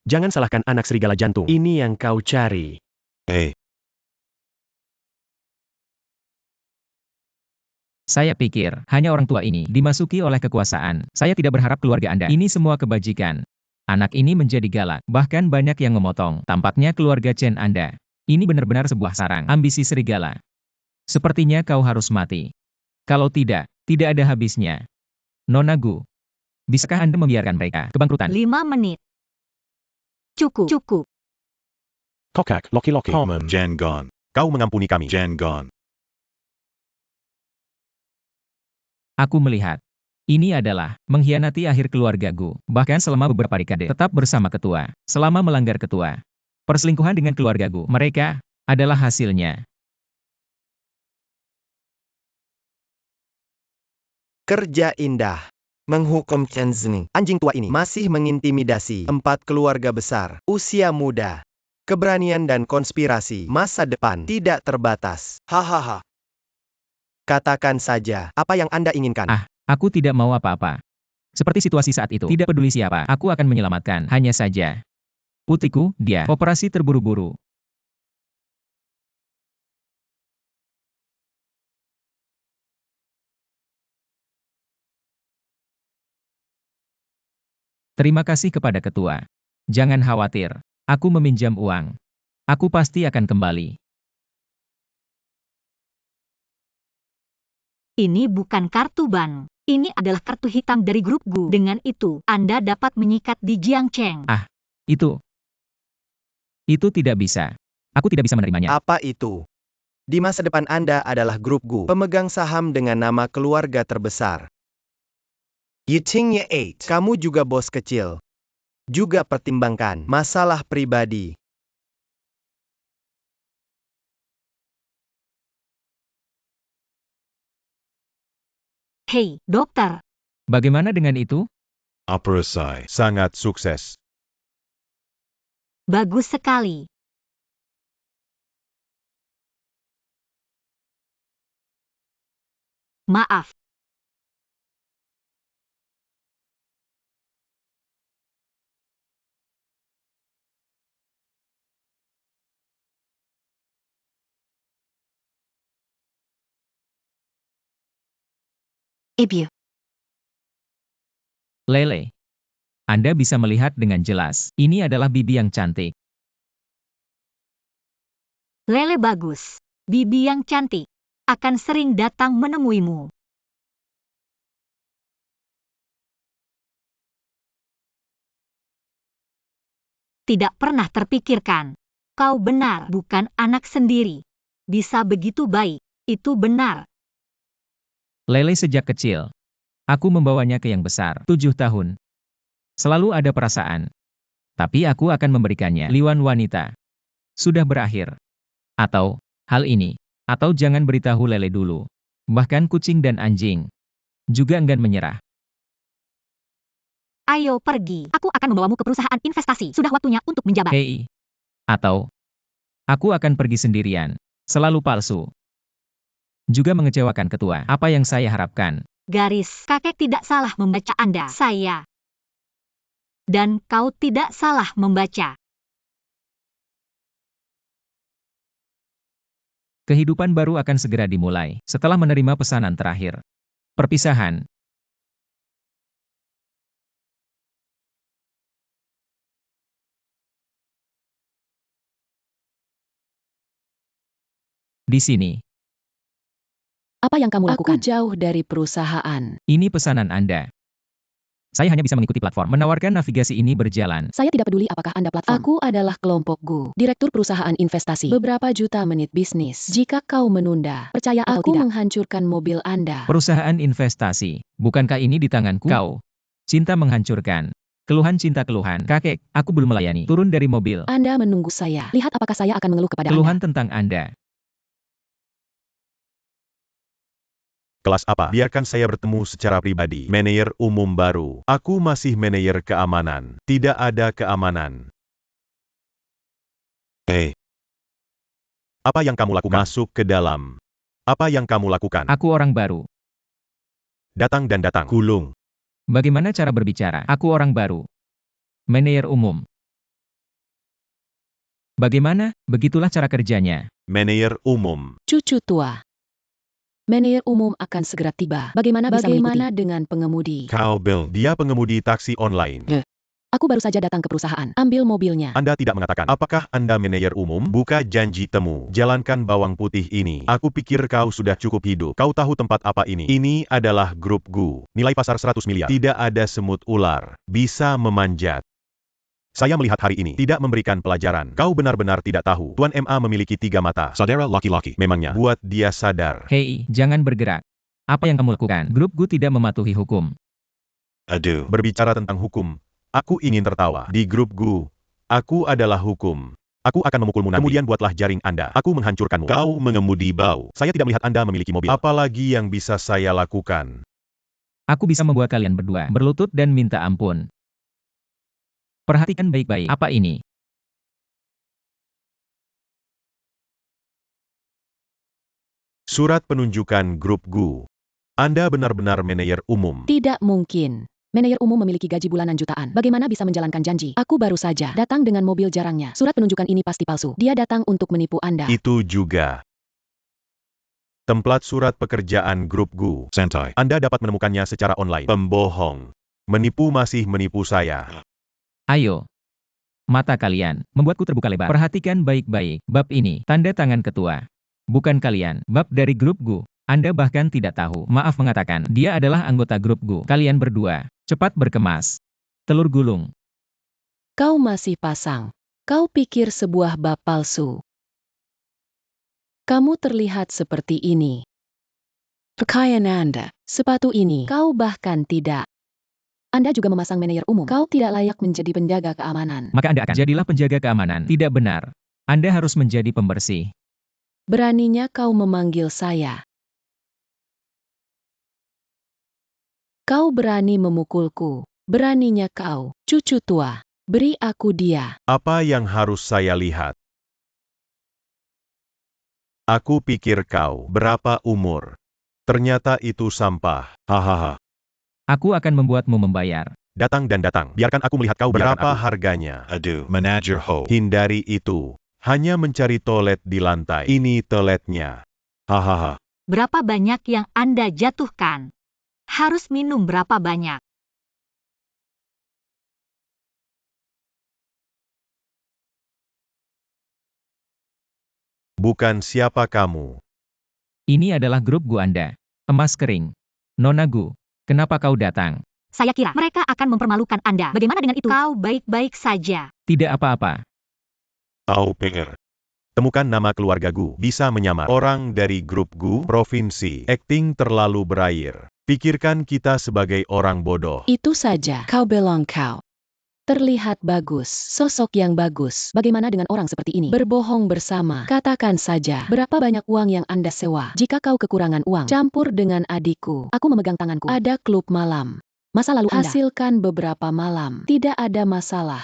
jangan salahkan anak serigala jantung. Ini yang kau cari. Saya pikir, hanya orang tua ini dimasuki oleh kekuasaan. Saya tidak berharap keluarga Anda. Ini semua kebajikan. Anak ini menjadi galak, bahkan banyak yang memotong. Tampaknya keluarga Chen Anda. Ini benar-benar sebuah sarang ambisi serigala. Sepertinya kau harus mati. Kalau tidak, tidak ada habisnya. Nona Gu, bisakah Anda membiarkan mereka kebangkrutan? 5 menit. Cukup. Cukup. Kokak, Loki Loki. Common. Jan Gon. Kau mengampuni kami. Jan Gon. Aku melihat. Ini adalah mengkhianati akhir keluarga Gu. Bahkan selama beberapa dekade tetap bersama ketua. Selama melanggar ketua. Perselingkuhan dengan keluarga Gu. Mereka adalah hasilnya. Kerja indah. Menghukum Chen Zning, anjing tua ini, masih mengintimidasi 4 keluarga besar, usia muda. Keberanian dan konspirasi, masa depan tidak terbatas. Hahaha. Katakan saja, apa yang Anda inginkan? Aku tidak mau apa-apa. Seperti situasi saat itu, tidak peduli siapa, aku akan menyelamatkan. Hanya saja. Putriku, dia, operasi terburu-buru. Terima kasih kepada ketua. Jangan khawatir, aku meminjam uang. Aku pasti akan kembali. Ini bukan kartu bank. Ini adalah kartu hitam dari grup Gu. Dengan itu, Anda dapat menyikat di Jiang Cheng. Itu tidak bisa. Aku tidak bisa menerimanya. Apa itu? Di masa depan Anda adalah grup Gu, pemegang saham dengan nama keluarga terbesar. Yiting Ye 8, kamu juga bos kecil. Juga pertimbangkan masalah pribadi. Hei, dokter. Bagaimana dengan itu? Operasi sangat sukses. Bagus sekali. Maaf. Lele. Anda bisa melihat dengan jelas. Ini adalah bibi yang cantik. Lele bagus. Bibi yang cantik akan sering datang menemuimu. Tidak pernah terpikirkan. Kau benar, bukan anak sendiri. Bisa begitu baik. Itu benar. Lele sejak kecil. Aku membawanya ke yang besar, 7 tahun. Selalu ada perasaan. Tapi aku akan memberikannya liwan wanita. Sudah berakhir. Atau, hal ini. Atau jangan beritahu Lele dulu. Bahkan kucing dan anjing. Juga enggan menyerah. Ayo pergi. Aku akan membawamu ke perusahaan investasi. Sudah waktunya untuk menjabat. Hei. Atau, aku akan pergi sendirian. Selalu palsu. Juga mengecewakan ketua. Apa yang saya harapkan? Garis, kakek tidak salah membaca Anda. Saya. Dan kau tidak salah membaca. Kehidupan baru akan segera dimulai, setelah menerima pesanan terakhir. Perpisahan. Di sini. Apa yang kamu Aku lakukan? jauh dari perusahaan. Ini pesanan Anda. Saya hanya bisa mengikuti platform menawarkan navigasi ini berjalan. Saya tidak peduli apakah Anda platform. Aku adalah kelompok GU, direktur perusahaan investasi. Beberapa juta menit bisnis. Jika kau menunda, percaya aku menghancurkan mobil Anda. Perusahaan investasi. Bukankah ini di tanganku? Kau. Cinta menghancurkan. Keluhan cinta keluhan. Kakek, aku belum melayani. Turun dari mobil. Anda menunggu saya. Lihat apakah saya akan mengeluh kepada Keluhan Anda. tentang Anda. Kelas apa? Biarkan saya bertemu secara pribadi. Manajer umum baru. Aku masih manajer keamanan. Tidak ada keamanan. Hei. Apa yang kamu lakukan? Masuk ke dalam. Apa yang kamu lakukan? Aku orang baru. Datang dan datang. Gulung. Bagaimana cara berbicara? Aku orang baru. Manajer umum. Bagaimana? Begitulah cara kerjanya. Manajer umum. Cucu tua. Manajer umum akan segera tiba. Bagaimana dengan pengemudi? Kau Bill. Dia pengemudi taksi online. Aku baru saja datang ke perusahaan. Ambil mobilnya. Anda tidak mengatakan, apakah Anda manajer umum? Buka janji temu. Jalankan bawang putih ini. Aku pikir kau sudah cukup hidup. Kau tahu tempat apa ini? Ini adalah grup GU. Nilai pasar 100 miliar. Tidak ada semut ular. Bisa memanjat. Saya melihat hari ini tidak memberikan pelajaran. Kau benar-benar tidak tahu. Tuan MA memiliki 3 mata. Saudara laki-laki. Memangnya, buat dia sadar. Hei, jangan bergerak. Apa yang kamu lakukan? Grup GU tidak mematuhi hukum. Aduh. Berbicara tentang hukum, aku ingin tertawa. Di grup GU, aku adalah hukum. Aku akan memukulmu nanti. Kemudian buatlah jaring Anda. Aku menghancurkanmu. Kau mengemudi bau. Saya tidak melihat Anda memiliki mobil. Apalagi yang bisa saya lakukan? Aku bisa membuat kalian berdua berlutut dan minta ampun. Perhatikan baik-baik. Apa ini? Surat penunjukan grup GU. Anda benar-benar manajer umum. Tidak mungkin. Manajer umum memiliki gaji bulanan jutaan. Bagaimana bisa menjalankan janji? Aku baru saja datang dengan mobil jarangnya. Surat penunjukan ini pasti palsu. Dia datang untuk menipu Anda. Itu juga. Templat surat pekerjaan grup GU. Santai. Anda dapat menemukannya secara online. Pembohong. Menipu masih menipu saya. Ayo. Mata kalian membuatku terbuka lebar. Perhatikan baik-baik. Bab ini, tanda tangan ketua. Bukan kalian. Bab dari grup GU. Anda bahkan tidak tahu. Maaf mengatakan, dia adalah anggota grup GU. Kalian berdua, cepat berkemas. Telur gulung. Kau masih pasang. Kau pikir sebuah bab palsu. Kamu terlihat seperti ini. Pakaian Anda, sepatu ini, kau bahkan tidak. Anda juga memasang manajer umum. Kau tidak layak menjadi penjaga keamanan. Maka Anda akan jadilah penjaga keamanan. Tidak benar. Anda harus menjadi pembersih. Beraninya kau memanggil saya. Kau berani memukulku. Beraninya kau, cucu tua. Beri aku dia. Apa yang harus saya lihat? Aku pikir kau berapa umur. Ternyata itu sampah. Hahaha. Aku akan membuatmu membayar. Datang dan datang. Biarkan aku melihat kau. Berapa harganya? Aduh. Manager ho. Hindari itu. Hanya mencari toilet di lantai. Ini toiletnya. Hahaha. Berapa banyak yang Anda jatuhkan? Harus minum berapa banyak? Bukan siapa kamu. Ini adalah grup GU Anda. Emas kering. Nona GU, kenapa kau datang? Saya kira mereka akan mempermalukan Anda. Bagaimana dengan itu? Kau baik-baik saja. Tidak apa-apa. Tahu pikir. Temukan nama keluarga GU. Bisa menyamar. Orang dari grup GU, provinsi. Acting terlalu berair. Pikirkan kita sebagai orang bodoh. Itu saja. Kau belong kau. Terlihat bagus. Sosok yang bagus. Bagaimana dengan orang seperti ini? Berbohong bersama. Katakan saja. Berapa banyak uang yang Anda sewa? Jika kau kekurangan uang, campur dengan adikku. Aku memegang tanganku. Ada klub malam. Masa lalu Anda? Hasilkan beberapa malam. Tidak ada masalah.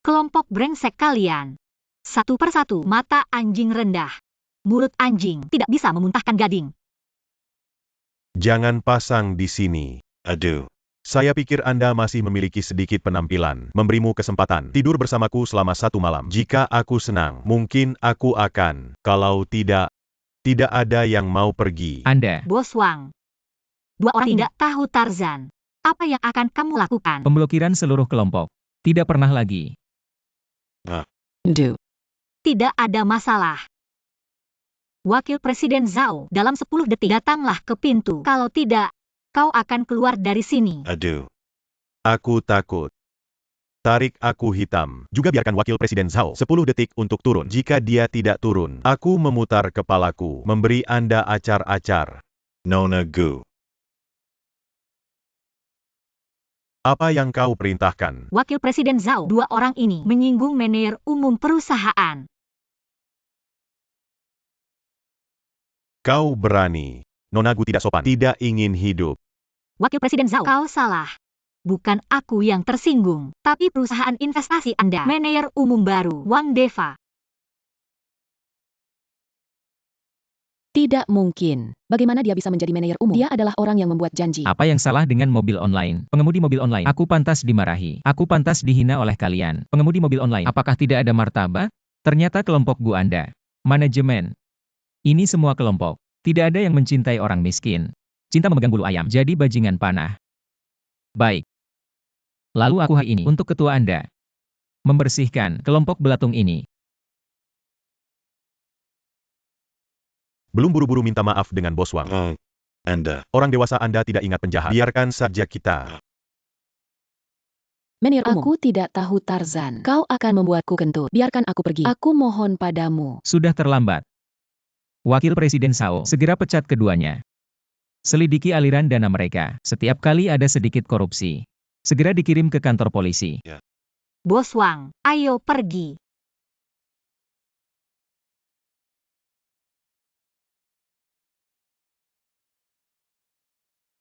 Kelompok brengsek kalian. Satu persatu mata anjing rendah. Mulut anjing tidak bisa memuntahkan gading. Jangan pasang di sini. Aduh. Saya pikir Anda masih memiliki sedikit penampilan. Memberimu kesempatan tidur bersamaku selama 1 malam. Jika aku senang, mungkin aku akan. Kalau tidak, tidak ada yang mau pergi. Anda. Bos Wang. 2 orang tidak tahu Tarzan. Apa yang akan kamu lakukan? Pemblokiran seluruh kelompok. Tidak pernah lagi. Do. Tidak ada masalah. Wakil Presiden Zhao, dalam 10 detik datanglah ke pintu. Kalau tidak, kau akan keluar dari sini. Aduh. Aku takut. Tarik aku hitam. Juga biarkan Wakil Presiden Zhao 10 detik untuk turun. Jika dia tidak turun, aku memutar kepalaku, memberi Anda acar-acar. Nona Gu. Apa yang kau perintahkan? Wakil Presiden Zhao, dua orang ini menyinggung manajer umum perusahaan. Kau berani. Nona Gu tidak sopan, tidak ingin hidup. Wakil Presiden Zhao, kau salah. Bukan aku yang tersinggung, tapi perusahaan investasi Anda, manajer umum baru, Wang Deva. Tidak mungkin. Bagaimana dia bisa menjadi manajer umum? Dia adalah orang yang membuat janji. Apa yang salah dengan mobil online? Pengemudi mobil online. Aku pantas dimarahi. Aku pantas dihina oleh kalian. Pengemudi mobil online. Apakah tidak ada martabat? Ternyata kelompok Gu Anda. Manajemen. Ini semua kelompok. Tidak ada yang mencintai orang miskin. Cinta memegang bulu ayam. Jadi bajingan panah. Baik. Lalu aku hari ini untuk ketua Anda. Membersihkan kelompok belatung ini. Belum buru-buru minta maaf dengan Bos Wang. Anda. Orang dewasa Anda tidak ingat penjahat. Biarkan saja kita. Manajer umum. Aku tidak tahu Tarzan. Kau akan membuatku kentut. Biarkan aku pergi. Aku mohon padamu. Sudah terlambat. Wakil Presiden Zhao segera pecat keduanya. Selidiki aliran dana mereka. Setiap kali ada sedikit korupsi, segera dikirim ke kantor polisi. Bos Wang, ayo pergi.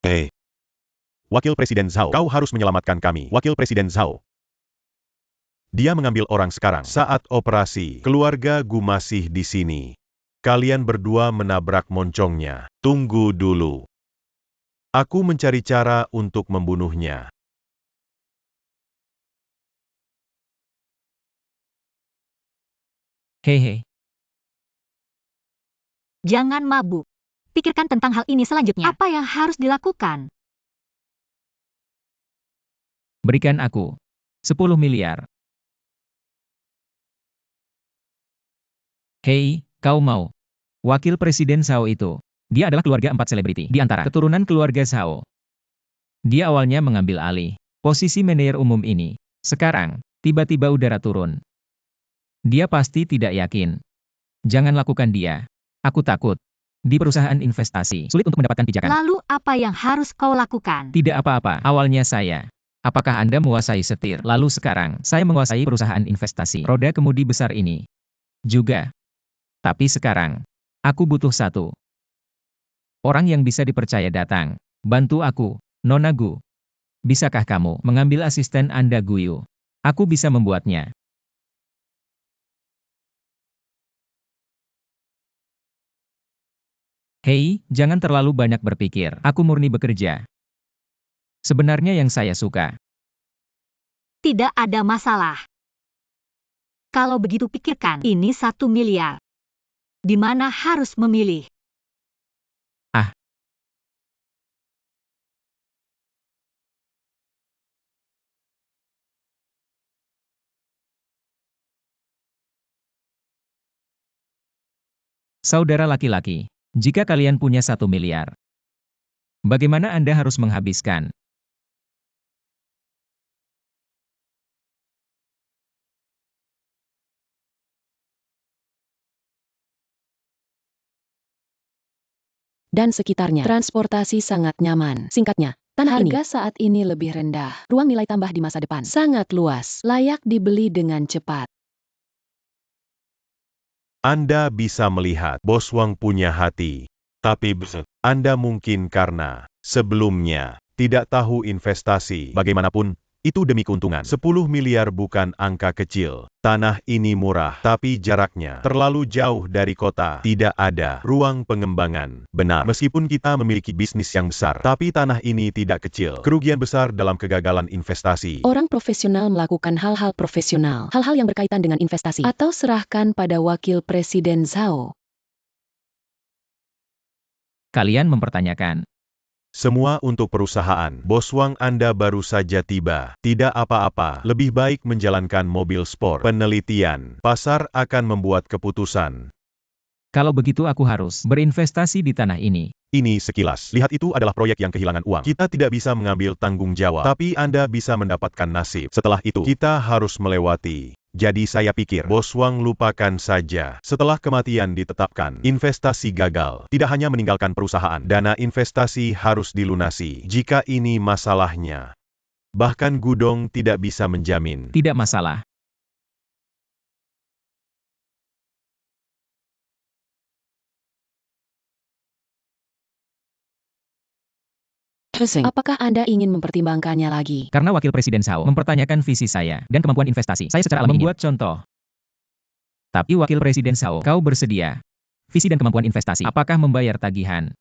Hei. Wakil Presiden Zhao, kau harus menyelamatkan kami. Wakil Presiden Zhao. Dia mengambil orang sekarang. Saat operasi, keluarga Gu masih di sini. Kalian berdua menabrak moncongnya. Tunggu dulu. Aku mencari cara untuk membunuhnya. Hehe. Jangan mabuk. Pikirkan tentang hal ini selanjutnya. Apa yang harus dilakukan? Berikan aku 10 miliar. Hei, kau mau? Wakil Presiden Zhao itu. Dia adalah keluarga 4 selebriti. Di antara keturunan keluarga Zhao. Dia awalnya mengambil alih posisi manajer umum ini. Sekarang, tiba-tiba udara turun. Dia pasti tidak yakin. Jangan lakukan dia. Aku takut. Di perusahaan investasi, sulit untuk mendapatkan pijakan. Lalu apa yang harus kau lakukan? Tidak apa-apa. Awalnya saya. Apakah Anda menguasai setir? Lalu sekarang, saya menguasai perusahaan investasi. Roda kemudi besar ini. Juga. Tapi sekarang, aku butuh satu orang yang bisa dipercaya datang. Bantu aku, Nona Gu. Bisakah kamu mengambil asisten Anda Guyu? Aku bisa membuatnya. Hei, jangan terlalu banyak berpikir. Aku murni bekerja. Sebenarnya yang saya suka. Tidak ada masalah. Kalau begitu pikirkan, ini 1 miliar. Di mana harus memilih? Ah. Saudara laki-laki, jika kalian punya 1 miliar, bagaimana Anda harus menghabiskan? Dan sekitarnya. Transportasi sangat nyaman. Singkatnya, tanah harga saat ini lebih rendah. Ruang nilai tambah di masa depan sangat luas. Layak dibeli dengan cepat. Anda bisa melihat Bos Wang punya hati. Tapi Anda mungkin karena sebelumnya tidak tahu investasi. Bagaimanapun, itu demi keuntungan. 10 miliar bukan angka kecil. Tanah ini murah, tapi jaraknya terlalu jauh dari kota. Tidak ada ruang pengembangan. Benar, meskipun kita memiliki bisnis yang besar, tapi tanah ini tidak kecil. Kerugian besar dalam kegagalan investasi. Orang profesional melakukan hal-hal profesional. Hal-hal yang berkaitan dengan investasi. Atau serahkan pada Wakil Presiden Zhao. Kalian mempertanyakan. Semua untuk perusahaan. Bos Wang Anda baru saja tiba. Tidak apa-apa. Lebih baik menjalankan mobil sport. Penelitian. Pasar akan membuat keputusan. Kalau begitu aku harus berinvestasi di tanah ini. Ini sekilas. Lihat, itu adalah proyek yang kehilangan uang. Kita tidak bisa mengambil tanggung jawab, tapi Anda bisa mendapatkan nasib. Setelah itu, kita harus melewati. Jadi saya pikir, Bos Wang lupakan saja. Setelah kematian ditetapkan, investasi gagal. Tidak hanya meninggalkan perusahaan, dana investasi harus dilunasi. Jika ini masalahnya, bahkan Gudong tidak bisa menjamin. Tidak masalah. Apakah Anda ingin mempertimbangkannya lagi? Karena Wakil Presiden Sao mempertanyakan visi saya dan kemampuan investasi, saya secara alami membuat contoh. Tapi Wakil Presiden Sao, kau bersedia? Visi dan kemampuan investasi, apakah membayar tagihan?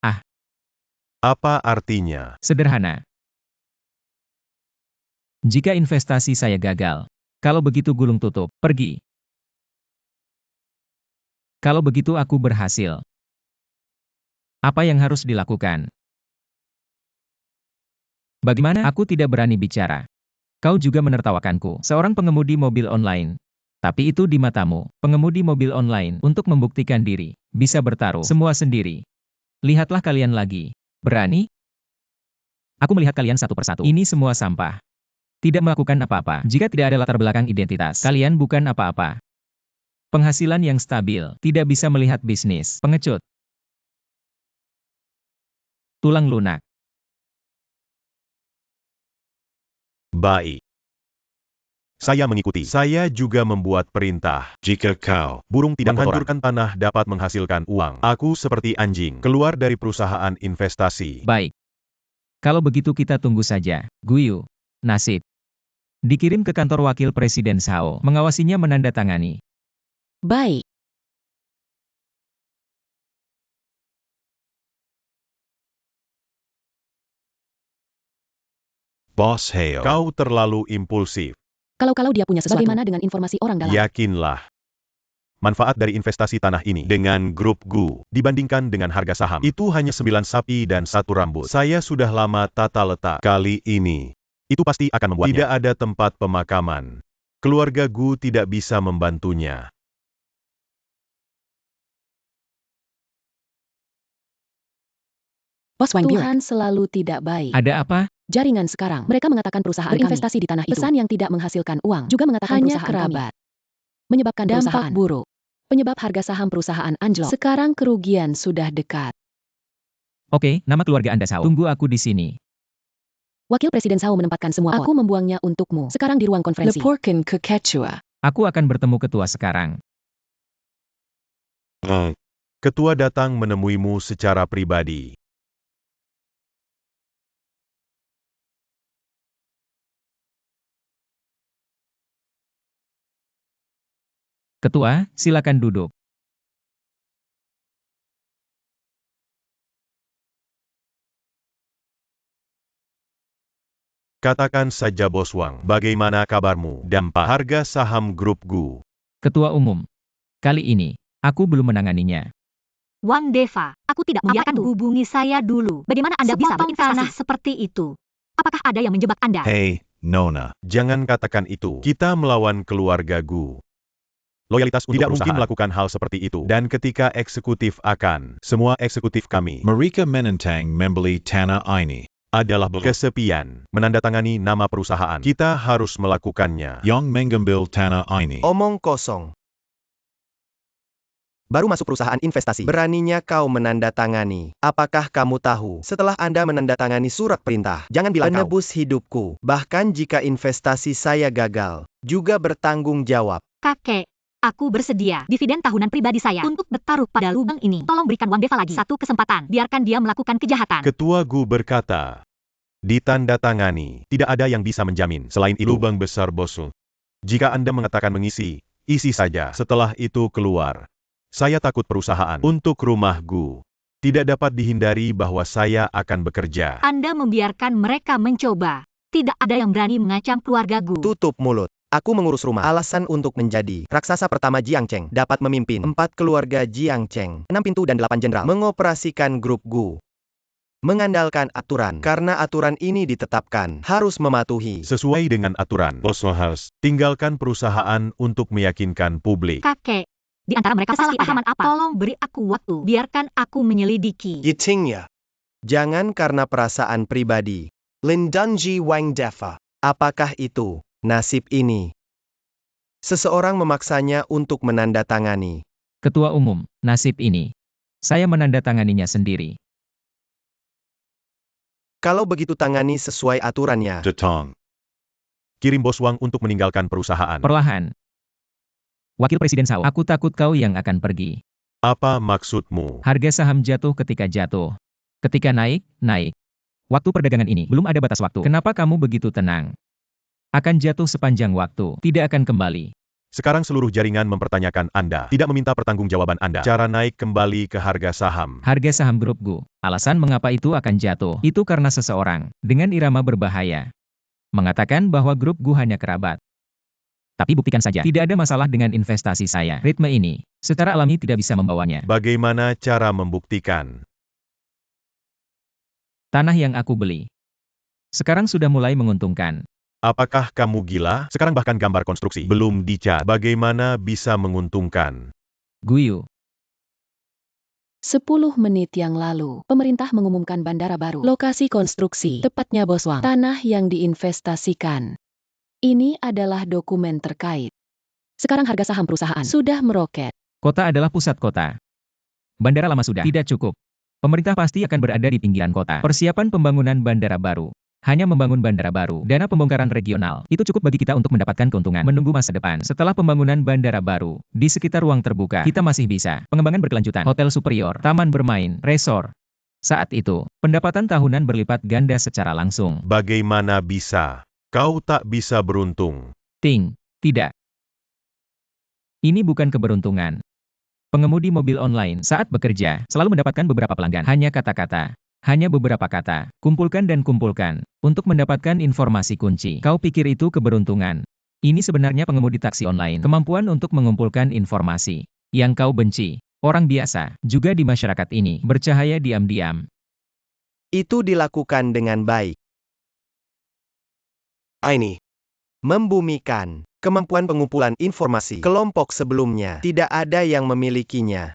Apa artinya? Sederhana. Jika investasi saya gagal, kalau begitu gulung tutup, pergi. Kalau begitu aku berhasil. Apa yang harus dilakukan? Bagaimana? Aku tidak berani bicara. Kau juga menertawakanku, seorang pengemudi mobil online. Tapi itu di matamu, pengemudi mobil online untuk membuktikan diri, bisa bertaruh semua sendiri. Lihatlah kalian lagi. Berani? Aku melihat kalian satu persatu. Ini semua sampah. Tidak melakukan apa-apa. Jika tidak ada latar belakang identitas, kalian bukan apa-apa. Penghasilan yang stabil, tidak bisa melihat bisnis, pengecut. Tulang lunak. Baik. Saya mengikuti. Saya juga membuat perintah. Jika kau Burung tidak Kotoran. menghancurkan tanah dapat menghasilkan uang. Aku seperti anjing, keluar dari perusahaan investasi. Baik. Kalau begitu kita tunggu saja. Guyu. Nasib. Dikirim ke kantor Wakil Presiden Sao, mengawasinya menandatangani. Baik. Boss Hale. Kau terlalu impulsif. Kalau dia punya sesuatu, bagaimana dengan informasi orang dalam? Yakinlah. Manfaat dari investasi tanah ini dengan grup Gu dibandingkan dengan harga saham itu hanya 9 sapi dan 1 rambut. Saya sudah lama tata letak. Kali ini, itu pasti akan membuatnya. Tidak ada tempat pemakaman. Keluarga Gu tidak bisa membantunya. Bos Wang Tuhan selalu tidak baik. Ada apa? Jaringan sekarang. Mereka mengatakan perusahaan berinvestasi di tanah itu. Pesan yang tidak menghasilkan uang. Juga mengatakan hanya perusahaan kerabat. Menyebabkan dampak buruk. Penyebab harga saham perusahaan anjlok. Sekarang kerugian sudah dekat. Oke, nama keluarga Anda Sao. Tunggu aku di sini. Wakil Presiden Sao menempatkan semua pot. Aku membuangnya untukmu. Sekarang di ruang konferensi. Leporkan ke Quechua. Aku akan bertemu ketua sekarang. Ketua datang menemuimu secara pribadi. Ketua, silakan duduk. Katakan saja Bos Wang, bagaimana kabarmu? Dampak harga saham grup Gu. Ketua Umum. Kali ini, aku belum menanganinya. Wang Deva, aku tidak membiarkan hubungi saya dulu. Bagaimana Anda bisa berinvestasi tanah seperti itu? Apakah ada yang menjebak Anda? Hey, Nona. Jangan katakan itu. Kita melawan keluarga Gu. Loyalitas untuk tidak mungkin melakukan hal seperti itu. Dan ketika eksekutif semua eksekutif kami Mereka menentang membeli tanah ini. adalah kesepian, menandatangani nama perusahaan. Kita harus melakukannya. Yang mengambil tanah ini. Omong kosong. Baru masuk perusahaan investasi. Beraninya kau menandatangani. Apakah kamu tahu, setelah Anda menandatangani surat perintah, jangan bilang penebus hidupku. Bahkan jika investasi saya gagal, juga bertanggung jawab. Kakek, aku bersedia. Dividen tahunan pribadi saya untuk bertaruh pada lubang ini. Tolong berikan Wang Deva lagi satu kesempatan. Biarkan dia melakukan kejahatan. Ketua Gu berkata, ditandatangani. Tidak ada yang bisa menjamin. Selain itu, lubang besar Bosul. Jika Anda mengatakan mengisi, isi saja. Setelah itu keluar. Saya takut perusahaan untuk rumah Gu. Tidak dapat dihindari bahwa saya akan bekerja. Anda membiarkan mereka mencoba. Tidak ada yang berani mengancam keluarga Gu. Tutup mulut. Aku mengurus rumah. Alasan untuk menjadi raksasa pertama Jiang Cheng dapat memimpin 4 keluarga Jiang Cheng, 6 pintu dan 8 jenderal. Mengoperasikan grup Gu. Mengandalkan aturan. Karena aturan ini ditetapkan, harus mematuhi. Sesuai dengan aturan, Bos harus tinggalkan perusahaan untuk meyakinkan publik. Kakek, Di antara mereka kesalahpahaman apa? Tolong beri aku waktu. Biarkan aku menyelidiki. Yitingnya. Jangan karena perasaan pribadi. Lindunji Wang Defa. Apakah itu nasib ini? Seseorang memaksanya untuk menandatangani. Ketua Umum, nasib ini. Saya menandatanganinya sendiri. Kalau begitu tangani sesuai aturannya. Datang. Kirim Bos Wang untuk meninggalkan perusahaan. Perlahan. Wakil Presiden Zhao, aku takut kau yang akan pergi. Apa maksudmu? Harga saham jatuh ketika jatuh. Ketika naik, naik. Waktu perdagangan ini belum ada batas waktu. Kenapa kamu begitu tenang? Akan jatuh sepanjang waktu, tidak akan kembali. Sekarang seluruh jaringan mempertanyakan Anda, tidak meminta pertanggungjawaban Anda. Cara naik kembali ke harga saham. Harga saham grup Gu. Alasan mengapa itu akan jatuh, itu karena seseorang, dengan irama berbahaya, mengatakan bahwa grup Gu hanya kerabat. Tapi buktikan saja, tidak ada masalah dengan investasi saya. Ritme ini, secara alami tidak bisa membawanya. Bagaimana cara membuktikan? Tanah yang aku beli. Sekarang sudah mulai menguntungkan. Apakah kamu gila? Sekarang bahkan gambar konstruksi belum dicat. Bagaimana bisa menguntungkan? Guyu. 10 menit yang lalu, pemerintah mengumumkan bandara baru. Lokasi konstruksi, tepatnya Boswang, tanah yang diinvestasikan. Ini adalah dokumen terkait. Sekarang harga saham perusahaan sudah meroket. Kota adalah pusat kota. Bandara lama sudah tidak cukup. Pemerintah pasti akan berada di pinggiran kota. Persiapan pembangunan bandara baru. Hanya membangun bandara baru, dana pembongkaran regional, itu cukup bagi kita untuk mendapatkan keuntungan. Menunggu masa depan. Setelah pembangunan bandara baru, di sekitar ruang terbuka, kita masih bisa. Pengembangan berkelanjutan, hotel superior, taman bermain, resort. Saat itu, pendapatan tahunan berlipat ganda secara langsung. Bagaimana bisa? Kau tak bisa beruntung. Ting, tidak. Ini bukan keberuntungan. Pengemudi mobil online saat bekerja selalu mendapatkan beberapa pelanggan. Hanya kata-kata. Hanya beberapa kata. Kumpulkan dan kumpulkan. Untuk mendapatkan informasi kunci. Kau pikir itu keberuntungan? Ini sebenarnya pengemudi taksi online. Kemampuan untuk mengumpulkan informasi. Yang kau benci. Orang biasa, juga di masyarakat ini, bercahaya diam-diam. Itu dilakukan dengan baik. Ini membumikan kemampuan pengumpulan informasi kelompok sebelumnya. Tidak ada yang memilikinya.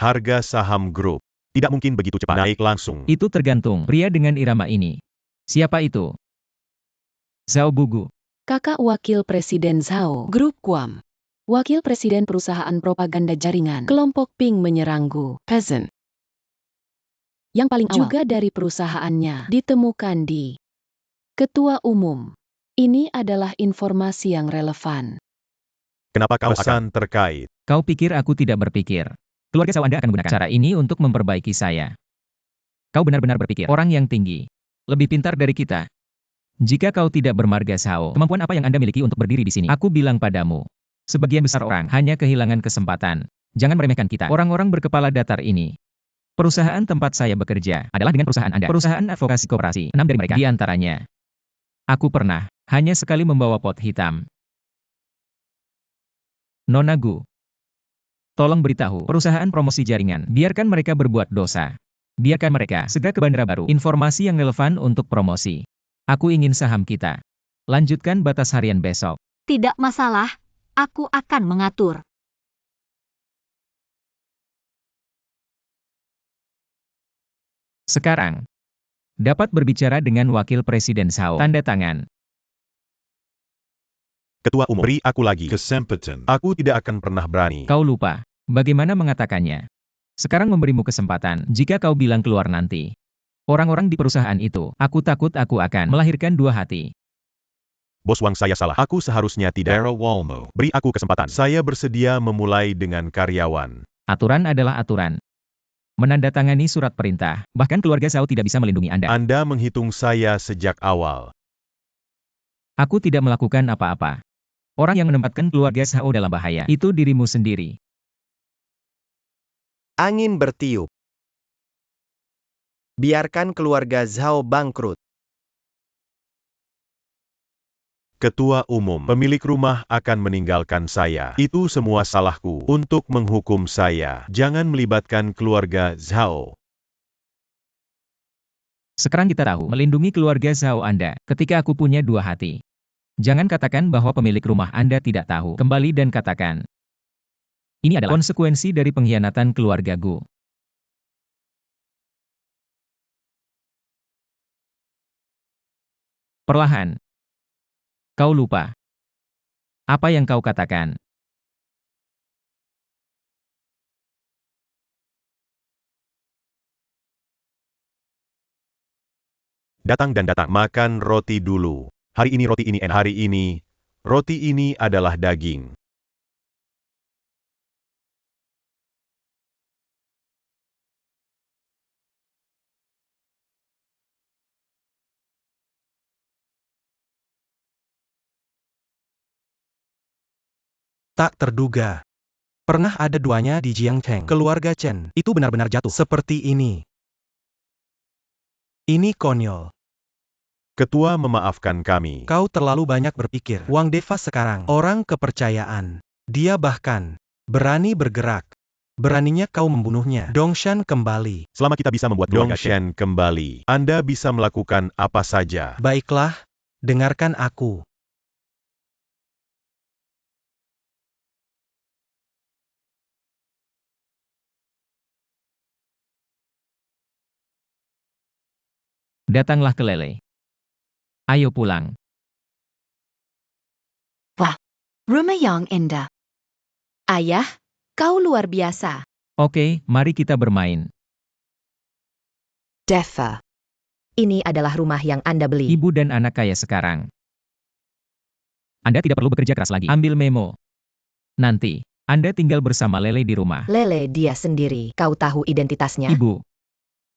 Harga saham grup tidak mungkin begitu cepat naik langsung. Itu tergantung pria dengan irama ini. Siapa itu? Zhao Bugu. Kakak Wakil Presiden Zhao, Grup Guam. Wakil Presiden Perusahaan Propaganda Jaringan, kelompok Ping menyerang Gu Peasant. Yang paling awal juga dari perusahaannya ditemukan di Ketua Umum. Ini adalah informasi yang relevan. Kenapa kau akan terkait? Kau pikir aku tidak berpikir? Keluarga Zhao Anda akan menggunakan cara ini untuk memperbaiki saya. Kau benar-benar berpikir, orang yang tinggi, lebih pintar dari kita. Jika kau tidak bermarga Zhao, kemampuan apa yang Anda miliki untuk berdiri di sini? Aku bilang padamu, sebagian besar orang hanya kehilangan kesempatan. Jangan meremehkan kita, orang-orang berkepala datar ini. Perusahaan tempat saya bekerja adalah dengan perusahaan Anda. Perusahaan advokasi koperasi, 6 dari mereka di antaranya. Aku pernah, hanya sekali membawa pot hitam. Nona Gu. Tolong beritahu perusahaan promosi jaringan, biarkan mereka berbuat dosa. Biarkan mereka segera ke bandara baru. Informasi yang relevan untuk promosi. Aku ingin saham kita. Lanjutkan batas harian besok. Tidak masalah, aku akan mengatur. Sekarang, dapat berbicara dengan Wakil Presiden Zhao. Tanda tangan. Ketua Umum, beri aku lagi. Kesempatan. Aku tidak akan pernah berani. Kau lupa. Bagaimana mengatakannya? Sekarang memberimu kesempatan, jika kau bilang keluar nanti. Orang-orang di perusahaan itu, aku takut aku akan melahirkan dua hati. Bos Wang, saya salah. Aku seharusnya tidak. Dara Walmo. Beri aku kesempatan. Saya bersedia memulai dengan karyawan. Aturan adalah aturan. Menandatangani surat perintah, bahkan keluarga Zhao tidak bisa melindungi Anda. Anda menghitung saya sejak awal. Aku tidak melakukan apa-apa. Orang yang menempatkan keluarga Zhao dalam bahaya, itu dirimu sendiri. Angin bertiup. Biarkan keluarga Zhao bangkrut. Ketua Umum, pemilik rumah akan meninggalkan saya. Itu semua salahku. Untuk menghukum saya, jangan melibatkan keluarga Zhao. Sekarang kita tahu melindungi keluarga Zhao Anda ketika aku punya dua hati. Jangan katakan bahwa pemilik rumah Anda tidak tahu. Kembali dan katakan. Ini adalah konsekuensi dari pengkhianatan keluarga Gu. Perlahan. Kau lupa. Apa yang kau katakan? Datang dan datang. Makan roti dulu. Hari ini roti ini enak. Hari ini, roti ini adalah daging. Tak terduga. Pernah ada duanya di Jiangcheng. Keluarga Chen itu benar-benar jatuh seperti ini. Ini konyol. Ketua memaafkan kami. Kau terlalu banyak berpikir. Wang Deva sekarang orang kepercayaan. Dia bahkan berani bergerak. Beraninya kau membunuhnya. Dongshan kembali. Selama kita bisa membuat Dongshan kembali, Anda bisa melakukan apa saja. Baiklah, dengarkan aku. Datanglah ke Lele. Ayo pulang. Rumah yang indah. Ayah, kau luar biasa. Oke, mari kita bermain. Deva. Ini adalah rumah yang Anda beli. Ibu dan anak kaya sekarang. Anda tidak perlu bekerja keras lagi. Ambil memo. Nanti, Anda tinggal bersama Lele di rumah. Lele dia sendiri. Kau tahu identitasnya? Ibu.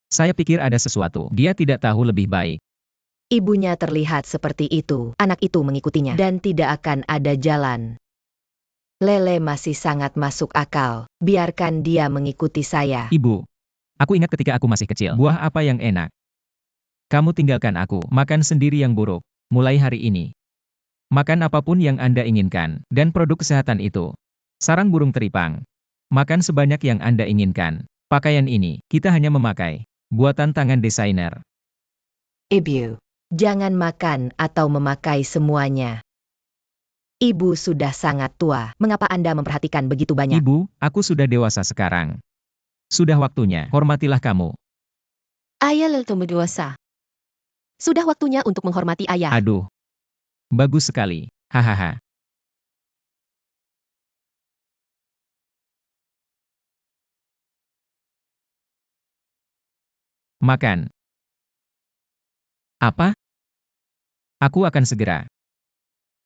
Saya pikir ada sesuatu. Dia tidak tahu lebih baik. Ibunya terlihat seperti itu. Anak itu mengikutinya. Dan tidak akan ada jalan. Lele masih sangat masuk akal. Biarkan dia mengikuti saya. Ibu. Aku ingat ketika aku masih kecil. Buah apa yang enak? Kamu tinggalkan aku. Makan sendiri yang buruk. Mulai hari ini. Makan apapun yang Anda inginkan. Dan produk kesehatan itu. Sarang burung teripang. Makan sebanyak yang Anda inginkan. Pakaian ini, kita hanya memakai. Buatan tangan desainer. Ibu. Jangan makan atau memakai semuanya. Ibu sudah sangat tua. Mengapa Anda memperhatikan begitu banyak? Ibu, aku sudah dewasa sekarang. Sudah waktunya, hormatilah kamu. Ayah leltemu dewasa. Sudah waktunya untuk menghormati ayah. Aduh. Bagus sekali. Hahaha. Makan. Apa? Aku akan segera.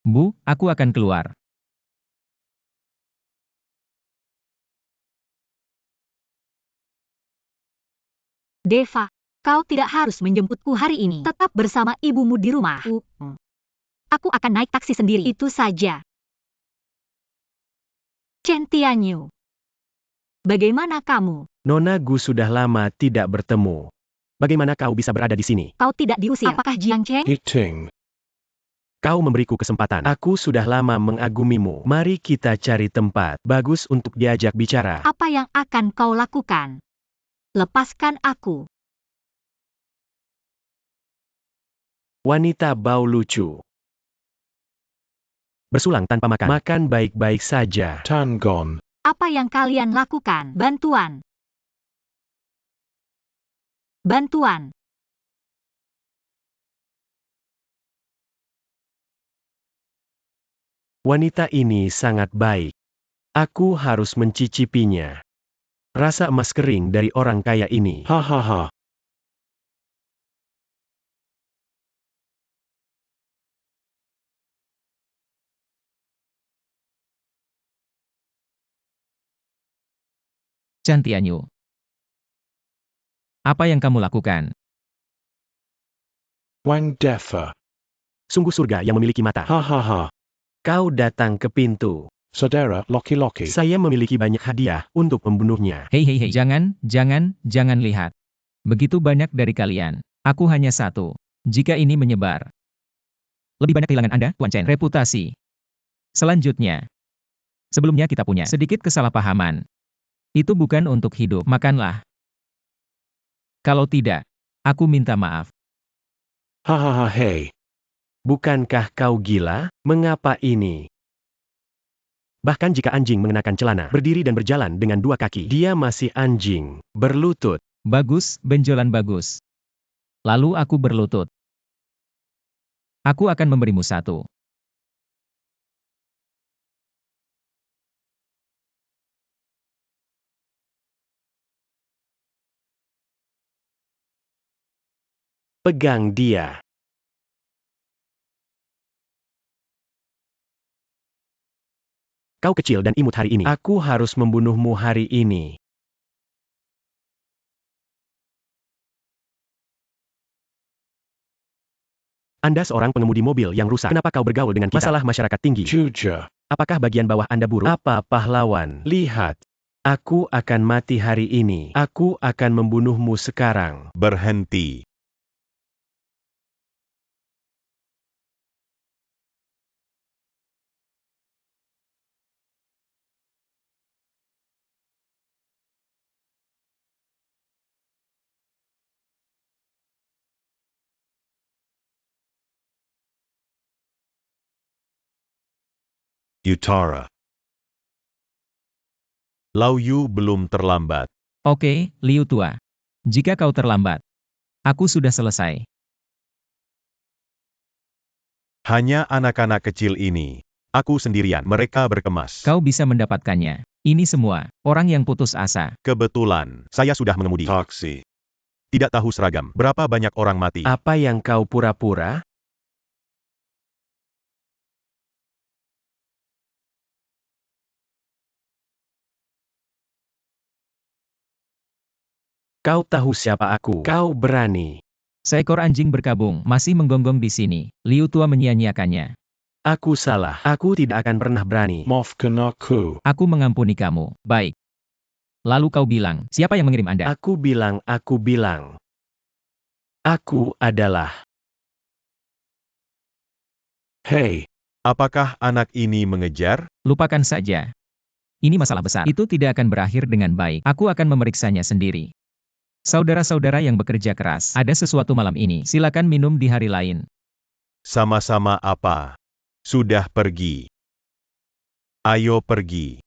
Bu, aku akan keluar. Deva, kau tidak harus menjemputku hari ini. Tetap bersama ibumu di rumah. Aku akan naik taksi sendiri. Itu saja. Chen Tianyu. Bagaimana kamu? Nona Gu sudah lama tidak bertemu. Bagaimana kau bisa berada di sini? Kau tidak diusir. Apakah Jiang Cheng? Kau memberiku kesempatan. Aku sudah lama mengagumimu. Mari kita cari tempat bagus untuk diajak bicara. Apa yang akan kau lakukan? Lepaskan aku. Wanita bau lucu. Bersulang tanpa makan. Makan baik-baik saja. Apa yang kalian lakukan? Bantuan. Bantuan. Wanita ini sangat baik. Aku harus mencicipinya. Rasa emas kering dari orang kaya ini. Hahaha. Chen Tianyu. Apa yang kamu lakukan? Wang Deva. Sungguh surga yang memiliki mata. Hahaha. Kau datang ke pintu. Saudara Loki-Loki. Saya memiliki banyak hadiah untuk membunuhnya. Hei, jangan lihat. Begitu banyak dari kalian. Aku hanya satu. Jika ini menyebar. Lebih banyak kehilangan Anda, Tuan Chen. Reputasi. Selanjutnya. Sebelumnya kita punya sedikit kesalahpahaman. Itu bukan untuk hidup. Makanlah. Kalau tidak, aku minta maaf. Hahaha hei. Bukankah kau gila? Mengapa ini? Bahkan jika anjing mengenakan celana, berdiri dan berjalan dengan dua kaki, dia masih anjing. Berlutut. Bagus, benjolan bagus. Lalu aku berlutut. Aku akan memberimu satu. Pegang dia. Kau kecil dan imut hari ini. Aku harus membunuhmu hari ini. Anda seorang pengemudi mobil yang rusak. Kenapa kau bergaul dengan kita? Masalah masyarakat tinggi. Jujur. Apakah bagian bawah Anda buruk? Apa pahlawan? Lihat. Aku akan mati hari ini. Aku akan membunuhmu sekarang. Berhenti. Utara. Lau Yu belum terlambat. Oke, Liu tua. Jika kau terlambat, aku sudah selesai. Hanya anak-anak kecil ini. Aku sendirian, mereka berkemas. Kau bisa mendapatkannya. Ini semua, orang yang putus asa. Kebetulan, saya sudah mengemudi taksi. Tidak tahu seragam, berapa banyak orang mati. Apa yang kau pura-pura? Kau tahu siapa aku? Kau berani. Seekor anjing berkabung, masih menggonggong di sini. Liu tua menyia-nyiakannya. Aku salah. Aku tidak akan pernah berani. Maafkan aku. Aku mengampuni kamu. Baik. Lalu kau bilang, siapa yang mengirim Anda? Aku bilang. Aku adalah. Hey, Apakah anak ini mengejar? Lupakan saja. Ini masalah besar. Itu tidak akan berakhir dengan baik. Aku akan memeriksanya sendiri. Saudara-saudara yang bekerja keras, ada sesuatu malam ini. Silakan minum di hari lain. Sama-sama apa? Sudah pergi. Ayo pergi.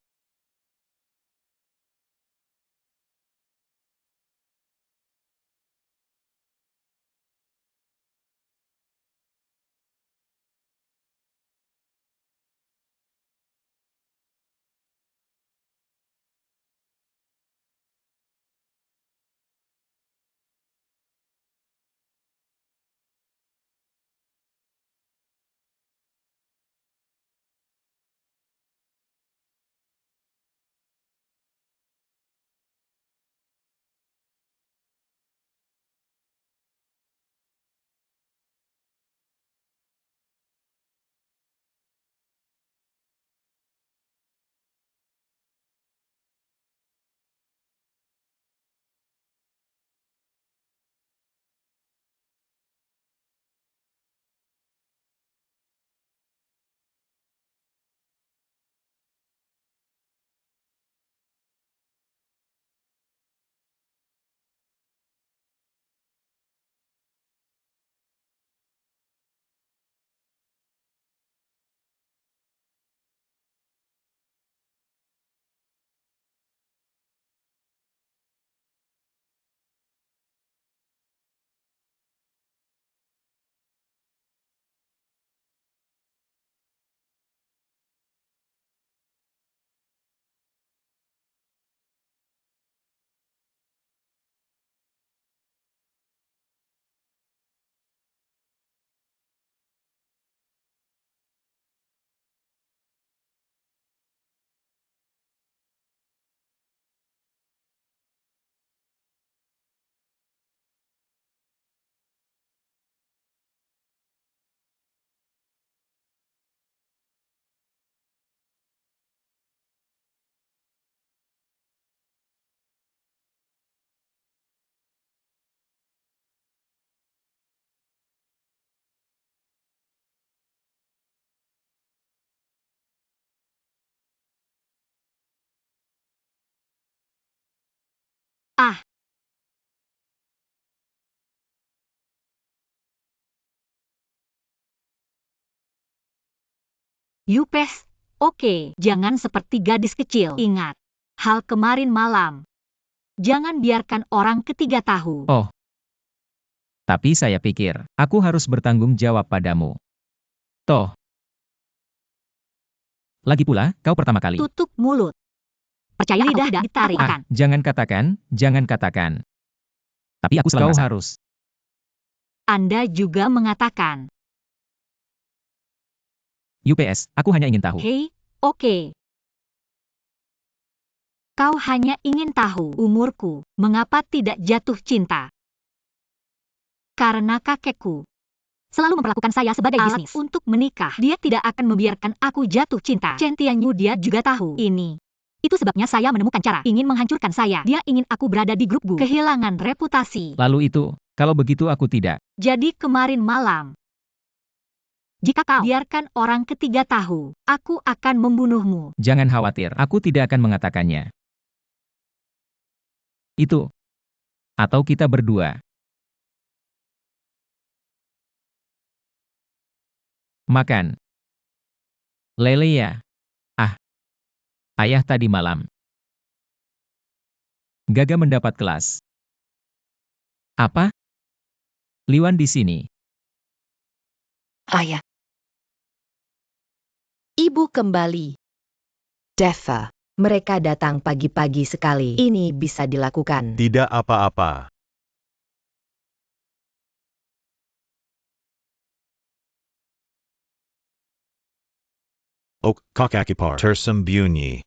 Ah, Yupes, Oke, jangan seperti gadis kecil. Ingat, hal kemarin malam. Jangan biarkan orang ketiga tahu. Oh. Tapi saya pikir, aku harus bertanggung jawab padamu. Toh. Lagi pula, kau pertama kali. Tutup mulut. Percaya lidah tidak ditarik. Jangan katakan. Tapi aku selalu harus. Anda juga mengatakan. UPS, aku hanya ingin tahu. Hei, oke. Kau hanya ingin tahu umurku, mengapa tidak jatuh cinta? Karena kakekku selalu memperlakukan saya sebagai bisnis untuk menikah. Dia tidak akan membiarkan aku jatuh cinta. Chen Tianyu dia juga tahu ini. Itu sebabnya saya menemukan cara ingin menghancurkan saya. Dia ingin aku berada di grup Gu. Kehilangan reputasi. Lalu itu, kalau begitu aku tidak. Jadi kemarin malam. Jika kau biarkan orang ketiga tahu, aku akan membunuhmu. Jangan khawatir, aku tidak akan mengatakannya. Itu. Atau kita berdua. Makan. Lele ya. Ayah tadi malam. Gaga mendapat kelas. Apa? Liwan di sini. Ayah. Ibu kembali. Deva, mereka datang pagi-pagi sekali. Ini bisa dilakukan. Tidak apa-apa. Ok kakakipar. Tersembunyi.